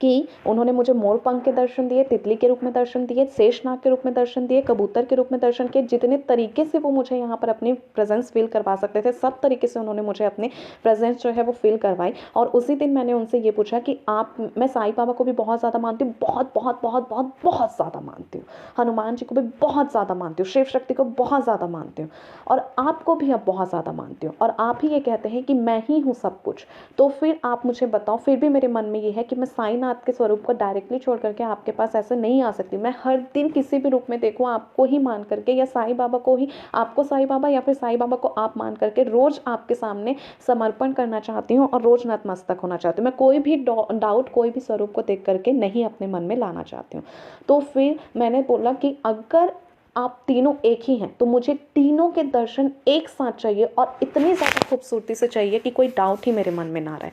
कि उन्होंने मुझे मोर पंख के दर्शन दिए, तितली के रूप में दर्शन दिए, शेषनाग के रूप में दर्शन दिए, कबूतर के रूप में दर्शन किए। जितने तरीके से वो मुझे यहाँ पर अपनी प्रेजेंस फील करवा सकते थे, सब तरीके से उन्होंने मुझे अपनी प्रेजेंस जो है वो फील करवाई। और उसी दिन मैंने उनसे ये पूछा कि मैं साईं बाबा को भी बहुत ज़्यादा मानती हूँ, बहुत बहुत बहुत बहुत बहुत ज़्यादा मानती हूँ, हनुमान जी को भी बहुत ज़्यादा मानती हूँ, शिव शक्ति को बहुत ज़्यादा मानती हूँ, और आपको भी अब बहुत ज़्यादा मानती हूँ, और आप ही ये कहते हैं कि मैं ही हूँ सब कुछ। तो फिर आप मुझे बताओ, फिर भी मेरे मन में ये है कि मैं साईनाथ के स्वरूप को डायरेक्टली छोड़ करके आपके पास ऐसे नहीं आ सकती। मैं हर दिन किसी भी रूप में देखूँ आपको ही मान करके, या साईं बाबा को ही, आपको साईं बाबा या फिर साईं बाबा को आप मान करके रोज़ आपके सामने समर्पण करना चाहती हूँ और रोज़ नतमस्तक होना चाहती हूँ। मैं कोई भी डाउट, कोई भी स्वरूप को देख करके नहीं अपने मन में लाना चाहती हूँ। तो फिर मैंने बोला कि अगर आप तीनों एक ही हैं तो मुझे तीनों के दर्शन एक साथ चाहिए, और इतनी ज़्यादा खूबसूरती से चाहिए कि कोई डाउट ही मेरे मन में ना रहे।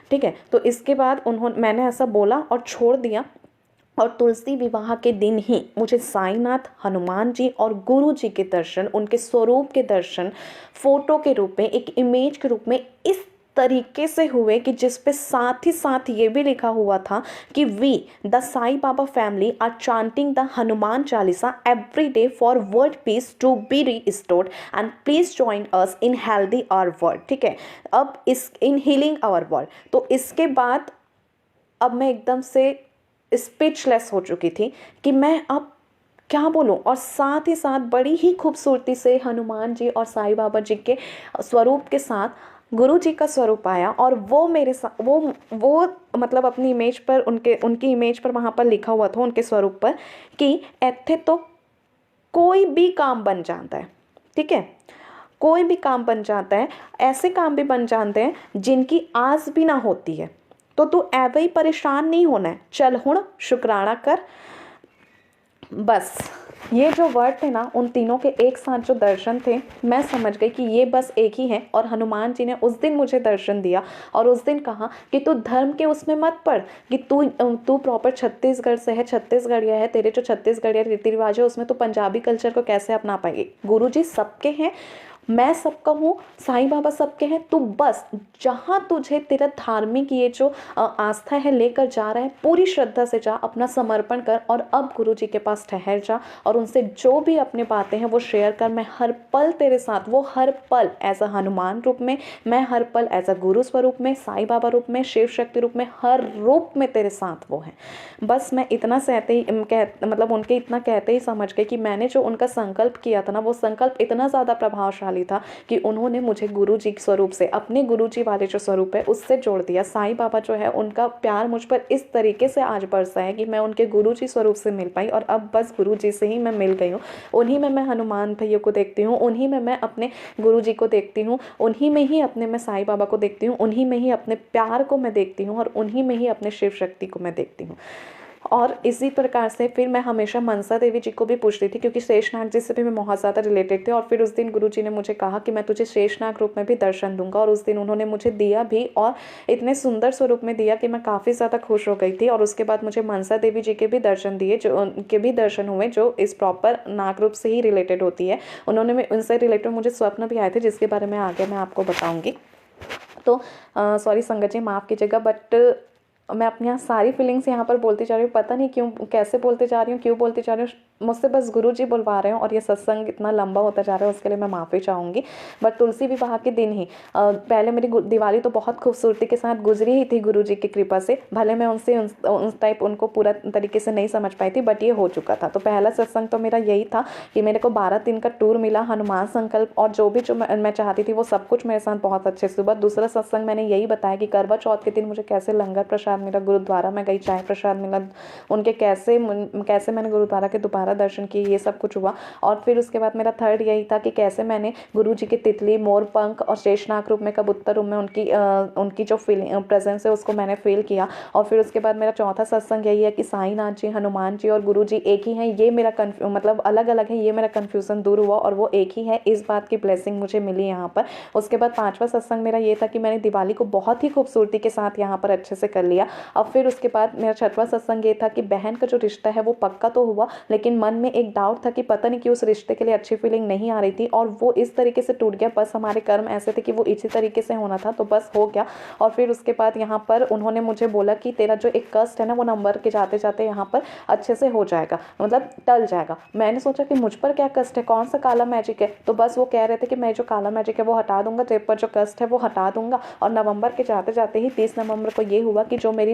ठीक है, तो इसके बाद मैंने ऐसा बोला और छोड़ दिया। और तुलसी विवाह के दिन ही मुझे साईनाथ, हनुमान जी और गुरु जी के दर्शन, उनके स्वरूप के दर्शन फोटो के रूप में, एक इमेज के रूप में इस तरीके से हुए कि जिस पे साथ ही साथ ये भी लिखा हुआ था कि we the Sai Baba family are chanting the Hanuman Chalisa every day for world peace to be restored and please join us in healthy our world. ठीक है, अब इस इन हीलिंग आवर वर्ल्ड। तो इसके बाद अब मैं एकदम से स्पीचलेस हो चुकी थी कि मैं अब क्या बोलूं। और साथ ही साथ बड़ी ही खूबसूरती से हनुमान जी और साईं बाबा जी के स्वरूप के साथ गुरु जी का स्वरूप आया, और वो मेरे साथ वो मतलब अपनी इमेज पर, उनकी इमेज पर वहाँ पर लिखा हुआ था उनके स्वरूप पर कि ऐथे तो कोई भी काम बन जाता है। ठीक है, कोई भी काम बन जाता है, ऐसे काम भी बन जाते हैं जिनकी आस भी ना होती है। तो तू ऐवे ही परेशान नहीं होना है, चल हुण शुक्राना कर। बस ये जो वर्ड थे ना, उन तीनों के एक साथ जो दर्शन थे, मैं समझ गई कि ये बस एक ही है। और हनुमान जी ने उस दिन मुझे दर्शन दिया और उस दिन कहा कि तू धर्म के उसमें मत पड़, कि तू प्रॉपर छत्तीसगढ़ से है, छत्तीसगढ़िया है, तेरे जो छत्तीसगढ़िया रीति रिवाज है उसमें तो पंजाबी कल्चर को कैसे अपना पाएगी। गुरु जी सबके हैं, मैं सबका हूँ, साईं बाबा सबके हैं। तू बस जहाँ तुझे तेरा धार्मिक ये जो आस्था है लेकर जा रहा है, पूरी श्रद्धा से जा, अपना समर्पण कर, और अब गुरु जी के पास ठहर जा और उनसे जो भी अपनी बातें हैं वो शेयर कर। मैं हर पल तेरे साथ, वो हर पल एज अ हनुमान रूप में, मैं हर पल एज अ गुरु स्वरूप में, साईं बाबा रूप में, शिव शक्ति रूप में, हर रूप में तेरे साथ वो हैं। बस मैं इतना सहते ही मतलब उनके इतना कहते ही समझ गए कि मैंने जो उनका संकल्प किया था ना, वो संकल्प इतना ज़्यादा प्रभावशाली था कि उन्होंने मुझे गुरु जी स्वरूप से, अपने गुरु जी वाले जो स्वरूप है उससे जोड़ दिया। साईं बाबा जो है उनका प्यार मुझ पर इस तरीके से आज बरसा है कि मैं उनके गुरु जी स्वरूप से मिल पाई, और अब बस गुरु जी से ही मैं मिल गई हूँ। उन्हीं में मैं हनुमान भैया को देखती हूँ, उन्हीं में मैं अपने गुरु जी को देखती हूँ, उन्हीं में ही अपने मैं साईं बाबा को देखती हूँ, उन्हीं में ही अपने प्यार को मैं देखती हूँ, और उन्हीं में ही अपने शिव शक्ति को मैं देखती हूँ। और इसी प्रकार से फिर मैं हमेशा मनसा देवी जी को भी पूछती थी, क्योंकि शेषनाग जी से भी मैं बहुत ज़्यादा रिलेटेड थी। और फिर उस दिन गुरुजी ने मुझे कहा कि मैं तुझे शेषनाग रूप में भी दर्शन दूंगा, और उस दिन उन्होंने मुझे दिया भी, और इतने सुंदर स्वरूप में दिया कि मैं काफ़ी ज़्यादा खुश हो गई थी। और उसके बाद मुझे मनसा देवी जी के भी दर्शन दिए, जो उनके भी दर्शन हुए, जो इस प्रॉपर नाग रूप से ही रिलेटेड होती है। उन्होंने उनसे रिलेटेड मुझे स्वप्न भी आए थे, जिसके बारे में आगे मैं आपको बताऊँगी। तो सॉरी संगत जी, माफ़ कीजिएगा, बट मैं अपनी यहाँ सारी फीलिंग्स यहाँ पर बोलती जा रही हूँ। पता नहीं क्यों, कैसे बोलते जा रही हूँ, क्यों बोलते जा रही हूँ, मुझसे बस गुरु जी बुलवा रहे हैं, और ये सत्संग इतना लंबा होता जा रहा है, उसके लिए मैं माफ़ी चाहूँगी। बट तुलसी विवाह के दिन ही पहले मेरी दिवाली तो बहुत खूबसूरती के साथ गुजरी ही थी गुरु जी की कृपा से। भले मैं उनसे उस टाइप उनको पूरा तरीके से नहीं समझ पाई थी, बट ये हो चुका था। तो पहला सत्संग तो मेरा यही था कि मेरे को 12 दिन का टूर मिला, हनुमान संकल्प, और जो भी जो मैं चाहती थी वो सब कुछ मेरे साथ बहुत अच्छे से हुआ। दूसरा सत्संग मैंने यही बताया कि करवा चौथ के दिन मुझे कैसे लंगर प्रसाद प्रसाद मिला, गुरुद्वारा में गई, चाय प्रसाद मिला, उनके कैसे मैंने गुरुद्वारा के दोबारा दर्शन किए, ये सब कुछ हुआ। और फिर उसके बाद मेरा थर्ड यही था कि कैसे मैंने गुरु जी की तितली, मोर पंख और शेषनाग रूप में, कबूतर रूप में उनकी जो प्रेजेंस है उसको मैंने फील किया। और फिर उसके बाद मेरा चौथा सत्संग यही है कि साईनाथ जी, हनुमान जी और गुरु जी एक ही हैं, ये मेरा मतलब अलग अलग है, ये मेरा कन्फ्यूज़न दूर हुआ और वो एक ही है, इस बात की ब्लेसिंग मुझे मिली यहाँ पर। उसके बाद पांचवा सत्संग मेरा ये था कि मैंने दिवाली को बहुत ही खूबसूरती के साथ यहाँ पर अच्छे से कर लिया। अब फिर उसके बाद मेरा छठवां सत्संग ये था कि बहन का जो रिश्ता है वो पक्का तो हुआ, लेकिन मन में एक डाउट था कि पता नहीं क्यों उस रिश्ते के लिए अच्छी फीलिंग नहीं आ रही थी और वो इस तरीके से टूट गया। बस हमारे कर्म ऐसे थे कि वो इसी तरीके से होना था, तो बस हो गया। और फिर उसके बाद यहाँ पर उन्होंने मुझे बोला कि तेरा जो एक कष्ट है ना वो नंबर के जाते जाते यहाँ पर अच्छे से हो जाएगा, मतलब टल जाएगा। मैंने सोचा कि मुझ पर क्या कष्ट है, कौन सा काला मैजिक है, तो बस वो कह रहे थे कि मैं जो काला मैजिक है वो हटा दूंगा, तेरे पर जो कष्ट है वो हटा दूंगा। और नवंबर के जाते जाते ही 30 नवंबर को ये हुआ कि जो मेरी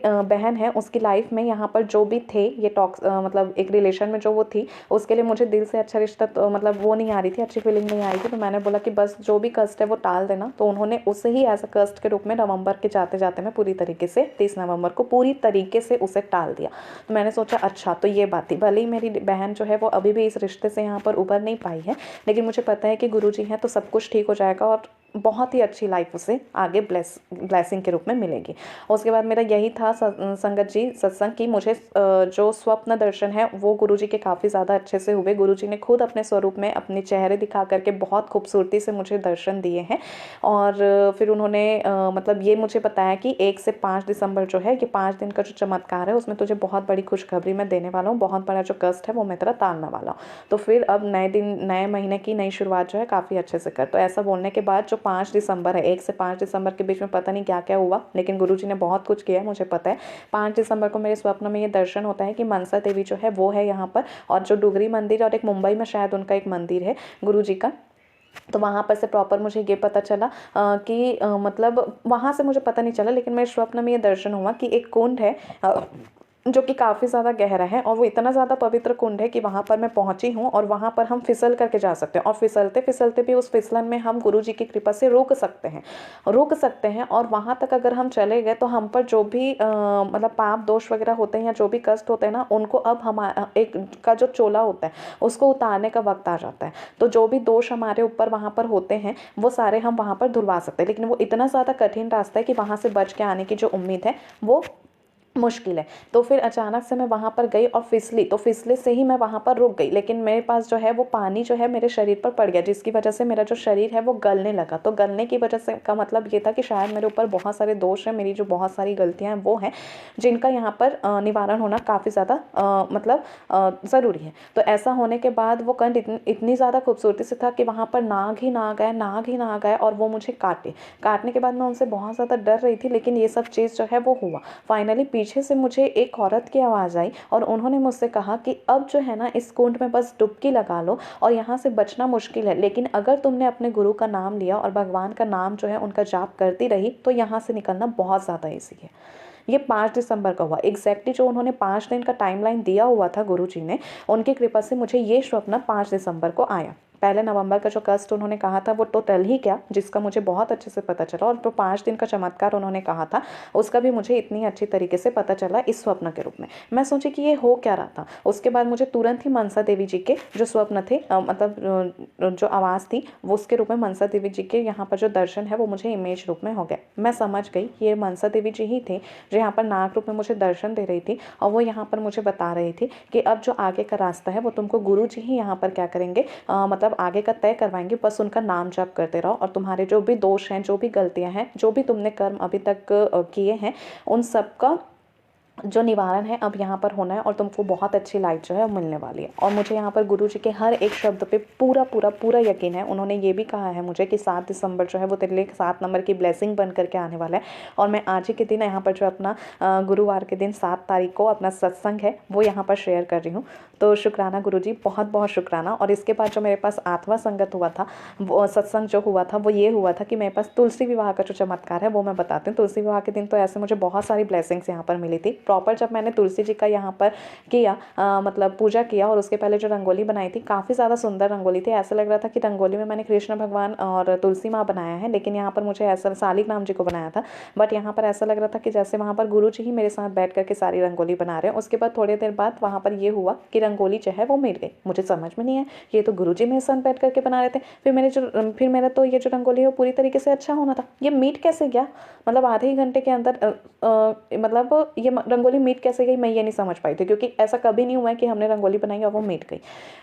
बहन है उसकी लाइफ में यहाँ पर जो भी थे ये मतलब एक रिलेशन में जो वो थी, उसके लिए मुझे दिल से अच्छा रिश्ता तो मतलब वो नहीं आ रही थी, अच्छी फीलिंग नहीं आ रही थी। तो मैंने बोला कि बस जो भी कष्ट है वो टाल देना, तो उन्होंने उसे ही एज अ कष्ट के रूप में नवंबर के जाते जाते में पूरी तरीके से 30 नवंबर को पूरी तरीके से उसे टाल दिया। तो मैंने सोचा अच्छा तो ये बात थी, भले ही मेरी बहन जो है वो अभी भी इस रिश्ते से यहाँ पर उभर नहीं पाई है, लेकिन मुझे पता है कि गुरुजी हैं तो सब कुछ ठीक हो जाएगा और बहुत ही अच्छी लाइफ उसे आगे ब्लेसिंग के रूप में मिलेगी। उसके बाद मेरा यही था संगत जी सत्संग की मुझे जो स्वप्न दर्शन है वो गुरुजी के काफ़ी ज़्यादा अच्छे से हुए। गुरुजी ने खुद अपने स्वरूप में अपने चेहरे दिखा करके बहुत खूबसूरती से मुझे दर्शन दिए हैं। और फिर उन्होंने मतलब ये मुझे बताया कि 1 से 5 दिसंबर जो है ये 5 दिन का जो चमत्कार है उसमें तुझे बहुत बड़ी खुशखबरी मैं देने वाला हूँ, बहुत बड़ा जो कष्ट है वो मैं तेरा तारने वाला हूँ। तो फिर अब नए महीने की नई शुरुआत जो है काफ़ी अच्छे से कर। तो ऐसा बोलने के बाद जो 5 दिसंबर है, 1 से 5 दिसंबर के बीच में पता नहीं क्या क्या हुआ, लेकिन गुरुजी ने बहुत कुछ किया है मुझे पता है। 5 दिसंबर को मेरे स्वप्न में ये दर्शन होता है कि मनसा देवी जो है वो है यहाँ पर, और जो डुगरी मंदिर और एक मुंबई में शायद उनका एक मंदिर है गुरुजी का। तो वहाँ पर से प्रॉपर मुझे ये पता चला कि मतलब वहाँ से मुझे पता नहीं चला, लेकिन मेरे स्वप्न में ये दर्शन हुआ कि एक कुंड है जो कि काफ़ी ज़्यादा गहरा है और वो इतना ज़्यादा पवित्र कुंड है कि वहाँ पर मैं पहुँची हूँ और वहाँ पर हम फिसल करके जा सकते हैं और फिसलते फिसलते भी उस फिसलन में हम गुरु जी की कृपा से रुक सकते हैं। और वहाँ तक अगर हम चले गए तो हम पर जो भी मतलब पाप दोष वगैरह होते हैं या जो भी कष्ट होते हैं ना, उनको अब हमारा एक का जो चोला होता है उसको उतारने का वक्त आ जाता है। तो जो भी दोष हमारे ऊपर वहाँ पर होते हैं वो सारे हम वहाँ पर धुलवा सकते हैं, लेकिन वो इतना ज़्यादा कठिन रास्ता है कि वहाँ से बच के आने की जो उम्मीद है वो मुश्किल है। तो फिर अचानक से मैं वहाँ पर गई और फिसली, तो फिसले से ही मैं वहाँ पर रुक गई, लेकिन मेरे पास जो है वो पानी जो है मेरे शरीर पर पड़ गया, जिसकी वजह से मेरा जो शरीर है वो गलने लगा। तो गलने की वजह से का मतलब ये था कि शायद मेरे ऊपर बहुत सारे दोष हैं, मेरी जो बहुत सारी गलतियाँ हैं वो हैं जिनका यहाँ पर निवारण होना काफ़ी ज़्यादा मतलब ज़रूरी है। तो ऐसा होने के बाद वो कंठ इतनी ज़्यादा खूबसूरती से था कि वहाँ पर नाग ही नाग आए और वो मुझे काटने के बाद मैं उनसे बहुत ज़्यादा डर रही थी, लेकिन ये सब चीज़ जो है वो हुआ। फाइनली पीछे से मुझे एक औरत की आवाज़ आई और उन्होंने मुझसे कहा कि अब जो है ना इस कुंड में बस डुबकी लगा लो और यहाँ से बचना मुश्किल है, लेकिन अगर तुमने अपने गुरु का नाम लिया और भगवान का नाम जो है उनका जाप करती रही तो यहाँ से निकलना बहुत ज़्यादा ईजी है। ये 5 दिसंबर का हुआ एग्जैक्टली, जो उन्होंने 5 दिन का टाइमलाइन दिया हुआ था गुरु जी ने, उनकी कृपा से मुझे ये स्वप्न 5 दिसंबर को आया। पहले नवंबर का जो कष्ट उन्होंने कहा था वो तो टल ही क्या, जिसका मुझे बहुत अच्छे से पता चला, और जो 5 दिन का चमत्कार उन्होंने कहा था उसका भी मुझे इतनी अच्छी तरीके से पता चला इस स्वप्न के रूप में। मैं सोची कि ये हो क्या रहा था। उसके बाद मुझे तुरंत ही मनसा देवी जी के जो स्वप्न थे मतलब जो आवाज़ थी वो उसके रूप में मनसा देवी जी के यहाँ पर जो दर्शन है वो मुझे इमेज रूप में हो गए। मैं समझ गई ये मनसा देवी जी ही थे जो यहाँ पर नाग रूप में मुझे दर्शन दे रही थी, और वो यहाँ पर मुझे बता रही थी कि अब जो आगे का रास्ता है वो तुमको गुरु जी ही यहाँ पर क्या करेंगे, मतलब आगे का तय करवाएंगे। बस उनका नाम जप करते रहो और तुम्हारे जो भी दोष हैं, जो भी गलतियां हैं, जो भी तुमने कर्म अभी तक किए हैं, उन सब का जो निवारण है अब यहाँ पर होना है और तुमको बहुत अच्छी लाइफ जो है मिलने वाली है। और मुझे यहाँ पर गुरु जी के हर एक शब्द पे पूरा यकीन है। उन्होंने ये भी कहा है मुझे कि 7 दिसंबर जो है वो तेरे लिए 7 नंबर की ब्लेसिंग बन करके आने वाला है। और मैं आज ही के दिन यहाँ पर जो अपना गुरुवार के दिन 7 तारीख को अपना सत्संग है वो यहाँ पर शेयर कर रही हूँ। तो शुक्राना गुरु जी, बहुत बहुत शुक्राना। और इसके बाद जो मेरे पास 8वां संगत हुआ था, वो सत्संग जो हुआ था वो ये हुआ था कि मेरे पास तुलसी विवाह का जो चमत्कार है वो मैं बताती हूँ। तुलसी विवाह के दिन तो ऐसे मुझे बहुत सारी ब्लेसिंग्स यहाँ पर मिली थी। प्रॉपर जब मैंने तुलसी जी का यहाँ पर किया मतलब पूजा किया, और उसके पहले जो रंगोली बनाई थी काफ़ी ज़्यादा सुंदर रंगोली थी। ऐसा लग रहा था कि रंगोली में मैंने कृष्ण भगवान और तुलसी माँ बनाया है, लेकिन यहाँ पर मुझे ऐसा शालिग्राम जी को बनाया था। बट यहाँ पर ऐसा लग रहा था कि जैसे वहाँ पर गुरु जी ही मेरे साथ बैठ करके सारी रंगोली बना रहे हैं। उसके बाद थोड़ी देर बाद वहाँ पर ये हुआ कि रंगोली जो है वो मिट गई। मुझे समझ में नहीं है, ये तो गुरु जी मेरे साथ बैठ करके बना रहे थे। फिर मेरा तो ये जो रंगोली है वो पूरी तरीके से अच्छा होना था, ये मीट कैसे गया? मतलब आधे ही घंटे के अंदर मतलब ये रंगोली मीट कैसे गई, मैं ये नहीं समझ पाई थी, क्योंकि ऐसा कभी नहीं हुआ है कि हमने रंगोली बनाई और वो मीट गई।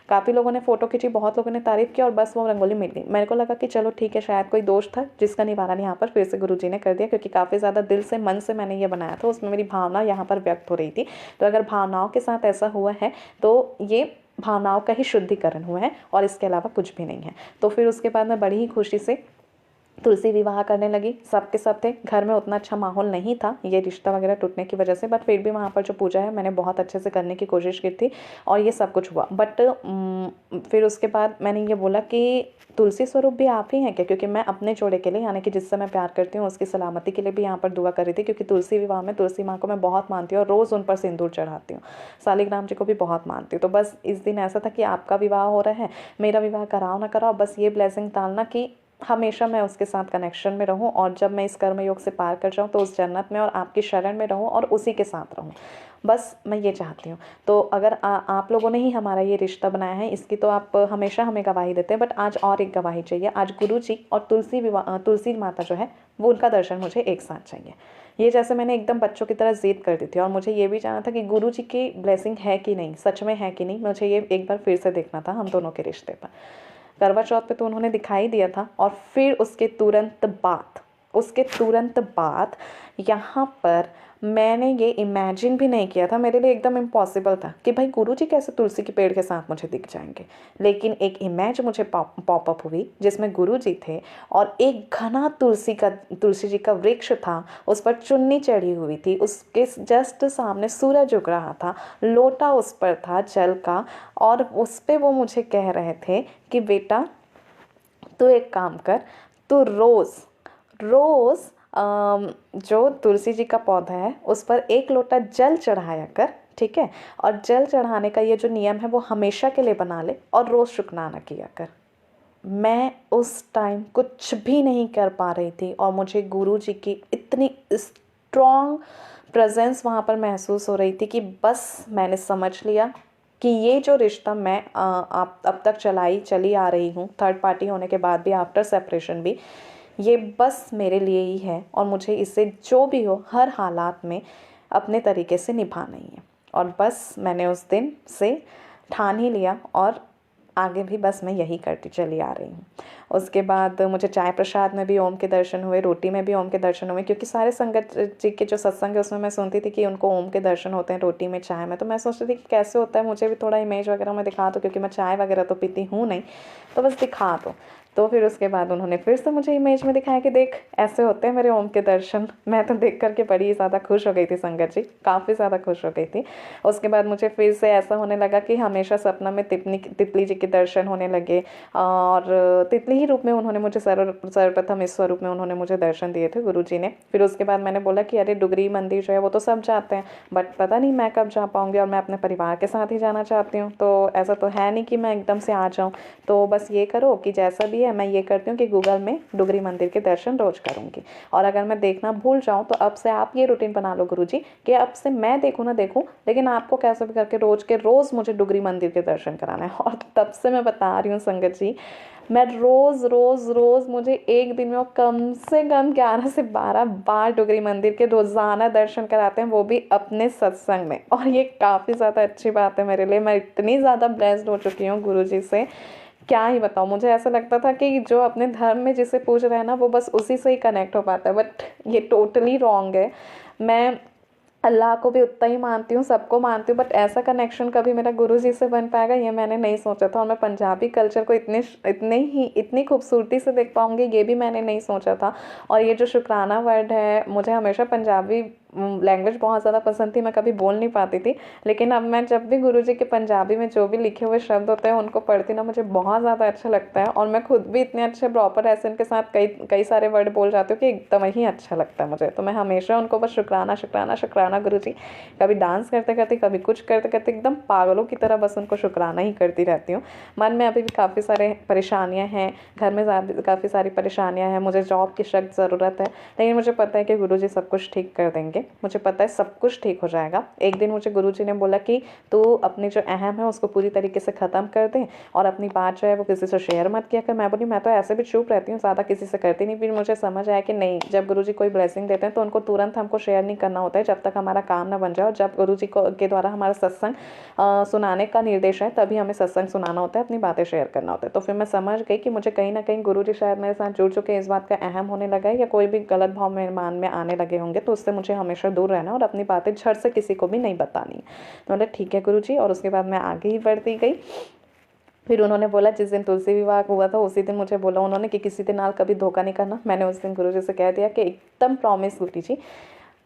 काफ़ी लोगों ने फोटो खींची, बहुत लोगों ने तारीफ की, और बस वो रंगोली मिट गई। मेरे को लगा कि चलो ठीक है, शायद कोई दोष था जिसका निवारण यहाँ पर फिर से गुरुजी ने कर दिया, क्योंकि काफ़ी ज़्यादा दिल से मन से मैंने ये बनाया था, उसमें मेरी भावना यहाँ पर व्यक्त हो रही थी। तो अगर भावनाओं के साथ ऐसा हुआ है तो ये भावनाओं का ही शुद्धिकरण हुआ है, और इसके अलावा कुछ भी नहीं है। तो फिर उसके बाद मैं बड़ी ही खुशी से तुलसी विवाह करने लगी। सबके सब थे घर में, उतना अच्छा माहौल नहीं था ये रिश्ता वगैरह टूटने की वजह से, बट फिर भी वहाँ पर जो पूजा है मैंने बहुत अच्छे से करने की कोशिश की थी, और ये सब कुछ हुआ। बट फिर उसके बाद मैंने ये बोला कि तुलसी स्वरूप भी आप ही हैं क्या? क्योंकि मैं अपने जोड़े के लिए, यानी कि जिससे मैं प्यार करती हूँ उसकी सलामती के लिए भी यहाँ पर दुआ कर रही थी, क्योंकि तुलसी विवाह में तुलसी माँ को मैं बहुत मानती हूँ और रोज़ उन पर सिंदूर चढ़ाती हूँ। शालिग्राम जी को भी बहुत मानती हूँ। तो बस इस दिन ऐसा था कि आपका विवाह हो रहा है, मेरा विवाह कराओ ना कराओ, बस ये ब्लेसिंग डालना कि हमेशा मैं उसके साथ कनेक्शन में रहूं, और जब मैं इस कर्म योग से पार कर जाऊं तो उस जन्नत में और आपकी शरण में रहूं और उसी के साथ रहूं। बस मैं ये चाहती हूँ। तो अगर आप लोगों ने ही हमारा ये रिश्ता बनाया है, इसकी तो आप हमेशा हमें गवाही देते हैं, बट आज और एक गवाही चाहिए। आज गुरु जी और तुलसी माता जो है वो, उनका दर्शन मुझे एक साथ चाहिए। ये जैसे मैंने एकदम बच्चों की तरह ज़िद कर दी थी, और मुझे ये भी जानना था कि गुरु जी की ब्लेसिंग है कि नहीं, सच में है कि नहीं। मुझे ये एक बार फिर से देखना था हम दोनों के रिश्ते पर। करवा चौथ पे तो उन्होंने दिखाई दिया था, और फिर उसके तुरंत बाद यहाँ पर मैंने ये इमेजिन भी नहीं किया था, मेरे लिए एकदम इम्पॉसिबल था कि भाई गुरुजी कैसे तुलसी के पेड़ के साथ मुझे दिख जाएंगे। लेकिन एक इमेज मुझे पॉपअप हुई जिसमें गुरुजी थे, और एक घना तुलसी जी का वृक्ष था, उस पर चुन्नी चढ़ी हुई थी, उसके जस्ट सामने सूरज उग रहा था, लोटा उस पर था जल का, और उस पर वो मुझे कह रहे थे कि बेटा तू एक काम कर, तू रोज़ जो तुलसी जी का पौधा है उस पर एक लोटा जल चढ़ाया कर, ठीक है? और जल चढ़ाने का ये जो नियम है वो हमेशा के लिए बना ले, और रोज़ शुक्राना किया कर। मैं उस टाइम कुछ भी नहीं कर पा रही थी, और मुझे गुरु जी की इतनी स्ट्रॉन्ग प्रेजेंस वहाँ पर महसूस हो रही थी कि बस मैंने समझ लिया कि ये जो रिश्ता मैं अब तक चली आ रही हूँ, थर्ड पार्टी होने के बाद भी, आफ्टर सेपरेशन भी, ये बस मेरे लिए ही है, और मुझे इससे जो भी हो हर हालात में अपने तरीके से निभाना ही है। और बस मैंने उस दिन से ठान ही लिया, और आगे भी बस मैं यही करती चली आ रही हूँ। उसके बाद मुझे चाय प्रसाद में भी ओम के दर्शन हुए, रोटी में भी ओम के दर्शन हुए, क्योंकि सारे संगत जी के जो सत्संग है उसमें मैं सुनती थी कि उनको ओम के दर्शन होते हैं रोटी में, चाय में। तो मैं सोचती थी कि कैसे होता है, मुझे भी थोड़ा इमेज वगैरह में दिखा दो, क्योंकि मैं चाय वगैरह तो पीती हूँ नहीं, तो बस दिखा दो। तो फिर उसके बाद उन्होंने फिर से मुझे इमेज में दिखाया कि देख ऐसे होते हैं मेरे ओम के दर्शन। मैं तो देख करके बड़ी ज़्यादा खुश हो गई थी, संगत जी काफ़ी ज़्यादा खुश हो गई थी। उसके बाद मुझे फिर से ऐसा होने लगा कि हमेशा सपना में तितली जी के दर्शन होने लगे, और तितली ही रूप में उन्होंने मुझे सर्वप्रथम इस स्वरूप में उन्होंने मुझे दर्शन दिए थे गुरु जी ने। फिर उसके बाद मैंने बोला कि अरे डुगरी मंदिर जो है वो तो सब जाते हैं, बट पता नहीं मैं कब जा पाऊँगी, और मैं अपने परिवार के साथ ही जाना चाहती हूँ। तो ऐसा तो है नहीं कि मैं एकदम से आ जाऊँ, तो बस ये करो कि जैसा भी है मैं ये करती हूँ कि गूगल में डुगरी मंदिर के दर्शन रोज करूँगी, और अगर मैं देखना भूल जाऊँ तो अब से आप ये रूटीन बना लो गुरुजी कि अब से मैं देखूँ ना देखूँ, लेकिन आपको कैसे भी करके रोज़ मुझे डुगरी मंदिर के दर्शन कराना है। और तब से मैं बता रही हूँ संगत जी, मैं रोज़ मुझे एक दिन में वो कम से कम 11 से 12 बार डुगरी मंदिर के रोज़ाना दर्शन कराते हैं, वो भी अपने सत्संग में। और ये काफ़ी ज़्यादा अच्छी बात है मेरे लिए, मैं इतनी ज़्यादा ब्लेस्ड हो चुकी हूँ गुरुजी से, क्या ही बताऊँ। मुझे ऐसा लगता था कि जो अपने धर्म में जिसे पूज रहे हैं ना वो बस उसी से ही कनेक्ट हो पाता है, बट ये टोटली रॉन्ग है। मैं अल्लाह को भी उतना ही मानती हूँ, सबको मानती हूँ, बट ऐसा कनेक्शन कभी मेरा गुरुजी से बन पाएगा ये मैंने नहीं सोचा था, और मैं पंजाबी कल्चर को इतनी खूबसूरती से देख पाऊँगी ये भी मैंने नहीं सोचा था। और ये जो शुक्राना वर्ड है, मुझे हमेशा पंजाबी लैंग्वेज बहुत ज़्यादा पसंद थी, मैं कभी बोल नहीं पाती थी, लेकिन अब मैं जब भी गुरुजी के पंजाबी में जो भी लिखे हुए शब्द होते हैं उनको पढ़ती ना, मुझे बहुत ज़्यादा अच्छा लगता है। और मैं खुद भी इतने अच्छे प्रॉपर एसेंट के साथ कई कई सारे वर्ड बोल जाती हूँ कि एकदम ही अच्छा लगता है मुझे। तो मैं हमेशा उनको बस शुक्राना शुक्राना शुक्राना गुरुजी, कभी डांस करते करते, कभी कुछ करते करते, एकदम पागलों की तरह बस उनको शुक्राना ही करती रहती हूँ। मन में अभी भी काफ़ी सारे परेशानियाँ हैं, घर में काफ़ी सारी परेशानियाँ हैं, मुझे जॉब की सख्त ज़रूरत है, लेकिन मुझे पता है कि गुरुजी सब कुछ ठीक कर देंगे। मुझे पता है सब कुछ ठीक हो जाएगा। एक दिन मुझे गुरुजी ने बोला कि तू अपनी जो अहम है उसको पूरी तरीके से ख़त्म कर दे और अपनी बात जो है वो किसी से शेयर मत किया कर। मैं बोली मैं तो ऐसे भी चुप रहती हूँ, ज़्यादा किसी से करती नहीं। फिर मुझे समझ आया कि नहीं, जब गुरुजी कोई ब्लेसिंग देते हैं तो उनको तुरंत हमको शेयर नहीं करना होता है जब तक हमारा काम ना बन जाए। और जब गुरुजी के द्वारा हमारा सत्संग सुनाने का निर्देश है तभी हमें सत्संग सुनाना होता है, अपनी बातें शेयर करना होता है। तो फिर मैं समझ गई कि मुझे कहीं ना कहीं गुरुजी शायद मेरे साथ जुड़ चुके हैं, इस बात का अहम होने लगा है, या कोई भी गलत भाव मेरे मान में आने लगे होंगे, तो उससे मुझे हमेशा दूर रहना और अपनी बातें झट से किसी को भी नहीं बतानी। तो बोले ठीक है गुरुजी, और उसके बाद मैं आगे ही बढ़ती गई। फिर उन्होंने बोला जिस दिन तुलसी विवाह हुआ था उसी दिन मुझे बोला उन्होंने कि किसी दिन नाल कभी धोखा नहीं करना। मैंने उस दिन गुरुजी से कह दिया कि एकदम प्रॉमिस गुरुजी,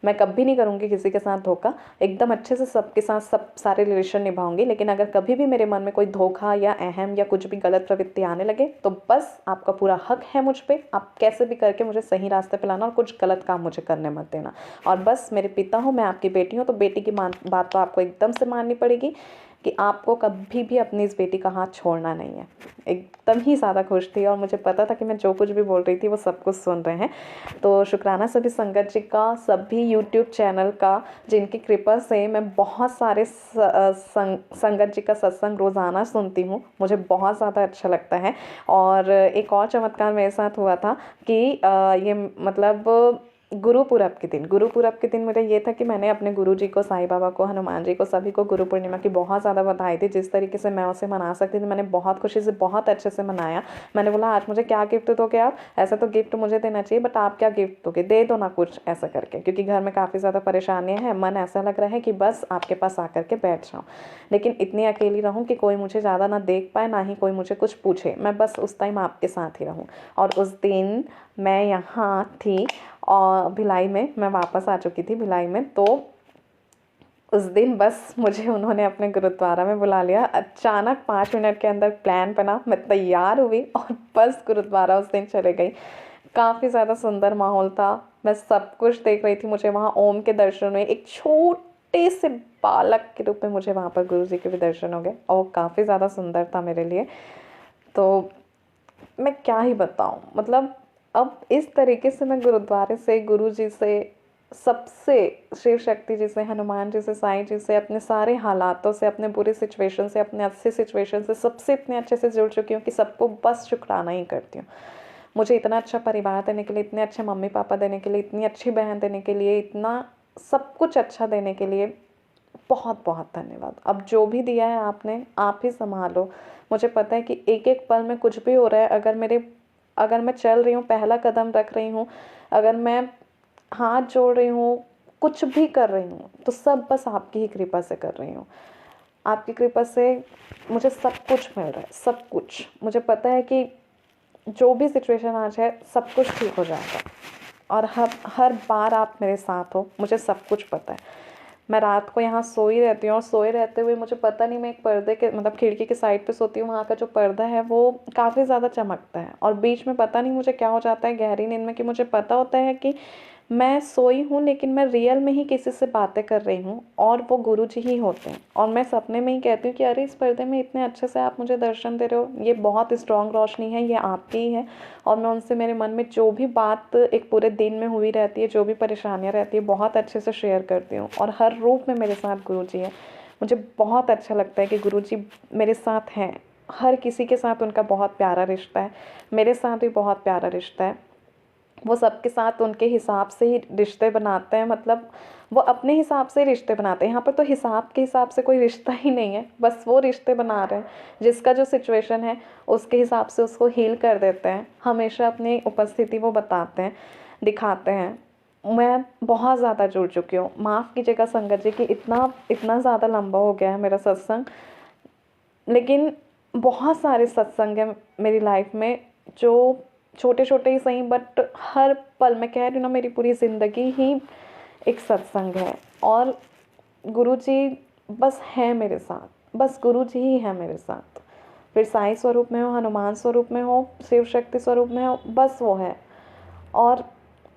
मैं कभी नहीं करूँगी किसी के साथ धोखा, एकदम अच्छे से सबके साथ सब सारे रिलेशन निभाऊंगी, लेकिन अगर कभी भी मेरे मन में कोई धोखा या अहम या कुछ भी गलत प्रवृत्ति आने लगे तो बस आपका पूरा हक है मुझ पे, आप कैसे भी करके मुझे सही रास्ते पे लाना और कुछ गलत काम मुझे करने मत देना। और बस मेरे पिता हो, मैं आपकी बेटी हूँ, तो बेटी की बात तो आपको एकदम से माननी पड़ेगी कि आपको कभी भी अपनी इस बेटी का हाथ छोड़ना नहीं है। एकदम ही ज़्यादा खुश थी और मुझे पता था कि मैं जो कुछ भी बोल रही थी वो सब कुछ सुन रहे हैं। तो शुक्राना सभी संगत जी का, सभी यूट्यूब चैनल का, जिनकी कृपा से मैं बहुत सारे संगत जी का सत्संग रोज़ाना सुनती हूँ, मुझे बहुत ज़्यादा अच्छा लगता है। और एक और चमत्कार मेरे साथ हुआ था कि ये मतलब गुरुपुरब के दिन मेरा ये था कि मैंने अपने गुरुजी को, साईं बाबा को, हनुमान जी को, सभी को गुरु पूर्णिमा की बहुत ज़्यादा बधाई दी। जिस तरीके से मैं उसे मना सकती थी मैंने बहुत खुशी से, बहुत अच्छे से मनाया। मैंने बोला आज मुझे क्या गिफ्ट दोगे आप, ऐसा तो गिफ्ट मुझे देना चाहिए बट आप क्या गिफ्ट दोगे, दे दो ना कुछ ऐसा करके, क्योंकि घर में काफ़ी ज़्यादा परेशानियाँ हैं। मन ऐसा लग रहा है कि बस आपके पास आकर के बैठ जाऊँ, लेकिन इतनी अकेली रहूँ कि कोई मुझे ज़्यादा ना देख पाए, ना ही कोई मुझे कुछ पूछे, मैं बस उस टाइम आपके साथ ही रहूँ। और उस दिन मैं यहाँ थी और भिलाई में, मैं वापस आ चुकी थी भिलाई में। तो उस दिन बस मुझे उन्होंने अपने गुरुद्वारा में बुला लिया। अचानक 5 मिनट के अंदर प्लान बना, मैं तैयार हुई और बस गुरुद्वारा उस दिन चले गई। काफ़ी ज़्यादा सुंदर माहौल था, मैं सब कुछ देख रही थी। मुझे वहाँ ओम के दर्शन हुए, एक छोटे से बालक के रूप में मुझे वहाँ पर गुरुजी के भी दर्शन हो गए और काफ़ी ज़्यादा सुंदर था मेरे लिए। तो मैं क्या ही बताऊँ, मतलब अब इस तरीके से मैं गुरुद्वारे से, गुरुजी से, सबसे, शिव शक्ति जी से, हनुमान जी से, साईं जी से, अपने सारे हालातों से, अपने बुरे सिचुएशन से, अपने अच्छे सिचुएशन से, सबसे इतने अच्छे से जुड़ चुकी हूँ कि सबको बस शुक्राना ही करती हूँ। मुझे इतना अच्छा परिवार देने के लिए, इतने अच्छे मम्मी पापा देने के लिए, इतनी अच्छी बहन देने के लिए, इतना सब कुछ अच्छा देने के लिए बहुत बहुत धन्यवाद। अब जो भी दिया है आपने, आप ही संभालो। मुझे पता है कि एक एक पल में कुछ भी हो रहा है, अगर मैं चल रही हूँ, पहला कदम रख रही हूँ, अगर मैं हाथ जोड़ रही हूँ, कुछ भी कर रही हूँ, तो सब बस आपकी ही कृपा से कर रही हूँ। आपकी कृपा से मुझे सब कुछ मिल रहा है, सब कुछ। मुझे पता है कि जो भी सिचुएशन आज है सब कुछ ठीक हो जाएगा और हर बार आप मेरे साथ हो, मुझे सब कुछ पता है। मैं रात को यहाँ सोई रहती हूँ और सोए रहते हुए मुझे पता नहीं, मैं एक पर्दे के मतलब खिड़की के साइड पे सोती हूँ, वहाँ का जो पर्दा है वो काफ़ी ज़्यादा चमकता है और बीच में पता नहीं मुझे क्या हो जाता है गहरी नींद में कि मुझे पता होता है कि मैं सोई हूँ लेकिन मैं रियल में ही किसी से बातें कर रही हूँ और वो गुरुजी ही होते हैं। और मैं सपने में ही कहती हूँ कि अरे इस पर्दे में इतने अच्छे से आप मुझे दर्शन दे रहे हो, ये बहुत स्ट्रॉन्ग रोशनी है, ये आपकी ही है। और मैं उनसे मेरे मन में जो भी बात एक पूरे दिन में हुई रहती है, जो भी परेशानियाँ रहती है, बहुत अच्छे से शेयर करती हूँ और हर रूप में मेरे साथ गुरुजी है। मुझे बहुत अच्छा लगता है कि गुरुजी मेरे साथ हैं। हर किसी के साथ उनका बहुत प्यारा रिश्ता है, मेरे साथ भी बहुत प्यारा रिश्ता है। वो सबके साथ उनके हिसाब से ही रिश्ते बनाते हैं, मतलब वो अपने हिसाब से रिश्ते बनाते हैं। यहाँ पर तो हिसाब के हिसाब से कोई रिश्ता ही नहीं है, बस वो रिश्ते बना रहे हैं। जिसका जो सिचुएशन है उसके हिसाब से उसको हील कर देते हैं। हमेशा अपनी उपस्थिति वो बताते हैं, दिखाते हैं। मैं बहुत ज़्यादा जुड़ चुकी हूँ। माफ़ कीजिएगा संगत जी कि इतना ज़्यादा लंबा हो गया है मेरा सत्संग, लेकिन बहुत सारे सत्संग हैं मेरी लाइफ में जो छोटे छोटे ही सही, बट हर पल, मैं कह रही हूँ ना, मेरी पूरी ज़िंदगी ही एक सत्संग है और गुरुजी बस है मेरे साथ, बस गुरुजी ही है मेरे साथ। फिर साईं स्वरूप में हो, हनुमान स्वरूप में हो, शिव शक्ति स्वरूप में हो, बस वो है। और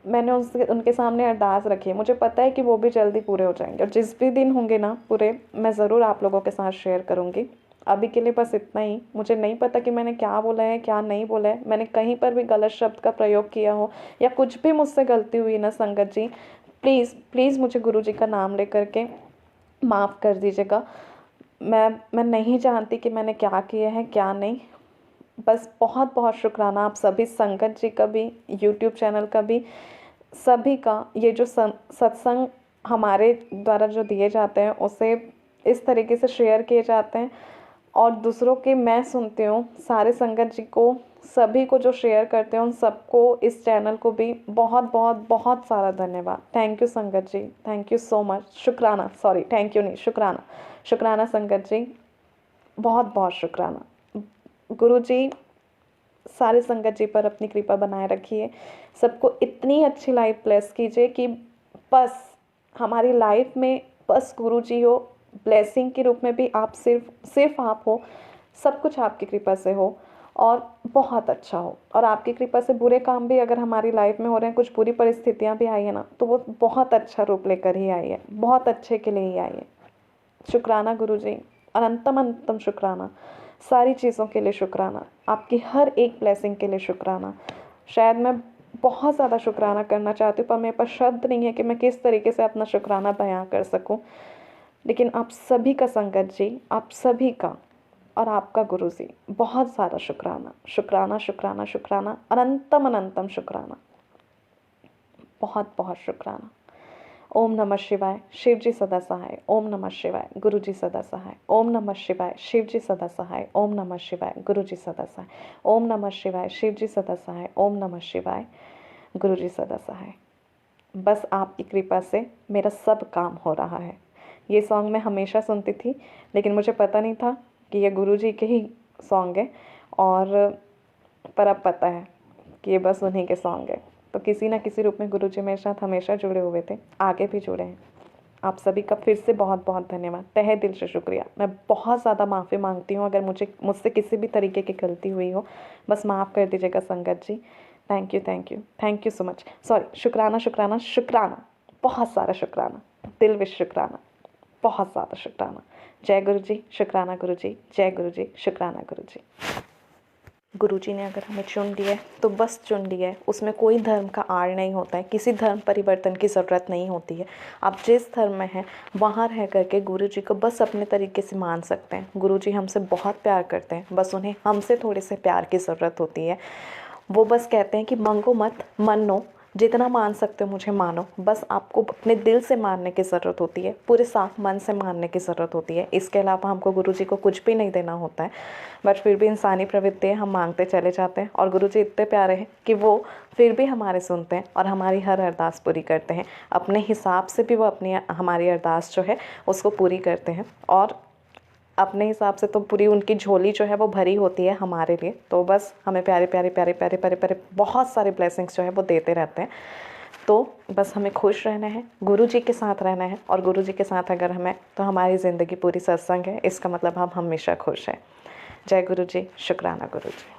मैंने उनके सामने अरदास रखी है, मुझे पता है कि वो भी जल्दी पूरे हो जाएंगे और जिस भी दिन होंगे ना पूरे, मैं ज़रूर आप लोगों के साथ शेयर करूँगी। अभी के लिए बस इतना ही। मुझे नहीं पता कि मैंने क्या बोला है क्या नहीं बोला है, मैंने कहीं पर भी गलत शब्द का प्रयोग किया हो या कुछ भी मुझसे गलती हुई ना संगत जी, प्लीज़ प्लीज़ मुझे गुरु जी का नाम लेकर के माफ़ कर दीजिएगा। मैं नहीं जानती कि मैंने क्या किया है क्या नहीं। बस बहुत बहुत शुक्राना आप सभी संगत जी का भी, यूट्यूब चैनल का भी, सभी का। ये जो सत्संग हमारे द्वारा जो दिए जाते हैं उसे इस तरीके से शेयर किए जाते हैं और दूसरों के मैं सुनती हूँ, सारे संगत जी को, सभी को जो शेयर करते हैं उन सबको, इस चैनल को भी बहुत बहुत बहुत सारा धन्यवाद। थैंक यू संगत जी, थैंक यू सो मच। शुक्राना, सॉरी थैंक यू नहीं, शुक्राना। शुक्राना संगत जी, बहुत बहुत शुक्राना। गुरु जी सारे संगत जी पर अपनी कृपा बनाए रखिए, सबको इतनी अच्छी लाइफ ब्लेस कीजिए कि बस हमारी लाइफ में बस गुरु जी हो, ब्लेसिंग के रूप में भी आप सिर्फ आप हो, सब कुछ आपकी कृपा से हो और बहुत अच्छा हो। और आपकी कृपा से बुरे काम भी अगर हमारी लाइफ में हो रहे हैं, कुछ बुरी परिस्थितियाँ भी आई है ना, तो वो बहुत अच्छा रूप लेकर ही आई है, बहुत अच्छे के लिए ही आई है। शुक्राना गुरु जी, अनंतम अनंतम शुक्राना, सारी चीज़ों के लिए शुक्राना, आपकी हर एक ब्लेसिंग के लिए शुक्राना। शायद मैं बहुत ज़्यादा शुक्राना करना चाहती हूँ पर मेरे पास शब्द नहीं है कि मैं किस तरीके से अपना शुक्राना बयां कर सकूँ। लेकिन आप सभी का संगत जी, आप सभी का और आपका गुरु जी, बहुत ज़्यादा शुक्राना, शुक्राना शुक्राना शुक्राना, अनंतम अनंतम शुक्राना, बहुत बहुत शुक्राना। ओम नमः शिवाय, शिव जी सदा सहाय। ओम नमः शिवाय, गुरु जी सदा सहाय। ओम नमः शिवाय, शिव जी सदा सहाय। ओम नमः शिवाय, गुरु जी सदा सहाय। ओम नमः शिवाय, शिव जी सदा सहाय। ओम नमः शिवाय, गुरु जी सदा सहाय। बस आपकी कृपा से मेरा सब काम हो रहा है। ये सॉन्ग मैं हमेशा सुनती थी लेकिन मुझे पता नहीं था कि ये गुरु जी के ही सॉन्ग है, और पर अब पता है कि ये बस उन्हीं के सॉन्ग है। तो किसी ना किसी रूप में गुरु जी मेरे साथ हमेशा जुड़े हुए थे, आगे भी जुड़े हैं। आप सभी का फिर से बहुत बहुत धन्यवाद, तहे दिल से शुक्रिया। मैं बहुत ज़्यादा माफ़ी मांगती हूँ अगर मुझसे किसी भी तरीके की गलती हुई हो, बस माफ़ कर दीजिएगा संगत जी। Thank you thank you thank you so much. Sorry, शुक्राना शुक्राना शुक्राना, बहुत सारा शुक्राना, दिल विश शुक्राना, बहुत ज़्यादा शुक्राना। जय गुरु जी, शुक्राना गुरु जी, जय गुरु जी, शुक्राना गुरु जी। गुरुजी ने अगर हमें चुन लिया है तो बस चुन लिया है, उसमें कोई धर्म का आड़ नहीं होता है, किसी धर्म परिवर्तन की ज़रूरत नहीं होती है। आप जिस धर्म में हैं वहाँ रह करके गुरुजी को बस अपने तरीके से मान सकते हैं। गुरुजी हमसे बहुत प्यार करते हैं, बस उन्हें हमसे थोड़े से प्यार की ज़रूरत होती है। वो बस कहते हैं कि मांगो मत, मानो, जितना मान सकते हो मुझे मानो। बस आपको अपने दिल से मानने की ज़रूरत होती है, पूरे साफ मन से मानने की ज़रूरत होती है। इसके अलावा हमको गुरुजी को कुछ भी नहीं देना होता है, बट फिर भी इंसानी प्रवृत्ति है, हम मांगते चले जाते हैं। और गुरुजी इतने प्यारे हैं कि वो फिर भी हमारे सुनते हैं और हमारी हर अरदास पूरी करते हैं। अपने हिसाब से भी वो हमारी अरदास जो है उसको पूरी करते हैं, और अपने हिसाब से तो पूरी उनकी झोली जो है वो भरी होती है हमारे लिए। तो बस हमें प्यारे प्यारे प्यारे प्यारे प्यारे प्यारे बहुत सारे ब्लेसिंग्स जो है वो देते रहते हैं। तो बस हमें खुश रहना है, गुरु जी के साथ रहना है, और गुरु जी के साथ अगर हमें, तो हमारी ज़िंदगी पूरी सत्संग है, इसका मतलब हम हमेशा खुश हैं। जय गुरु जी, शुक्राना गुरु जी।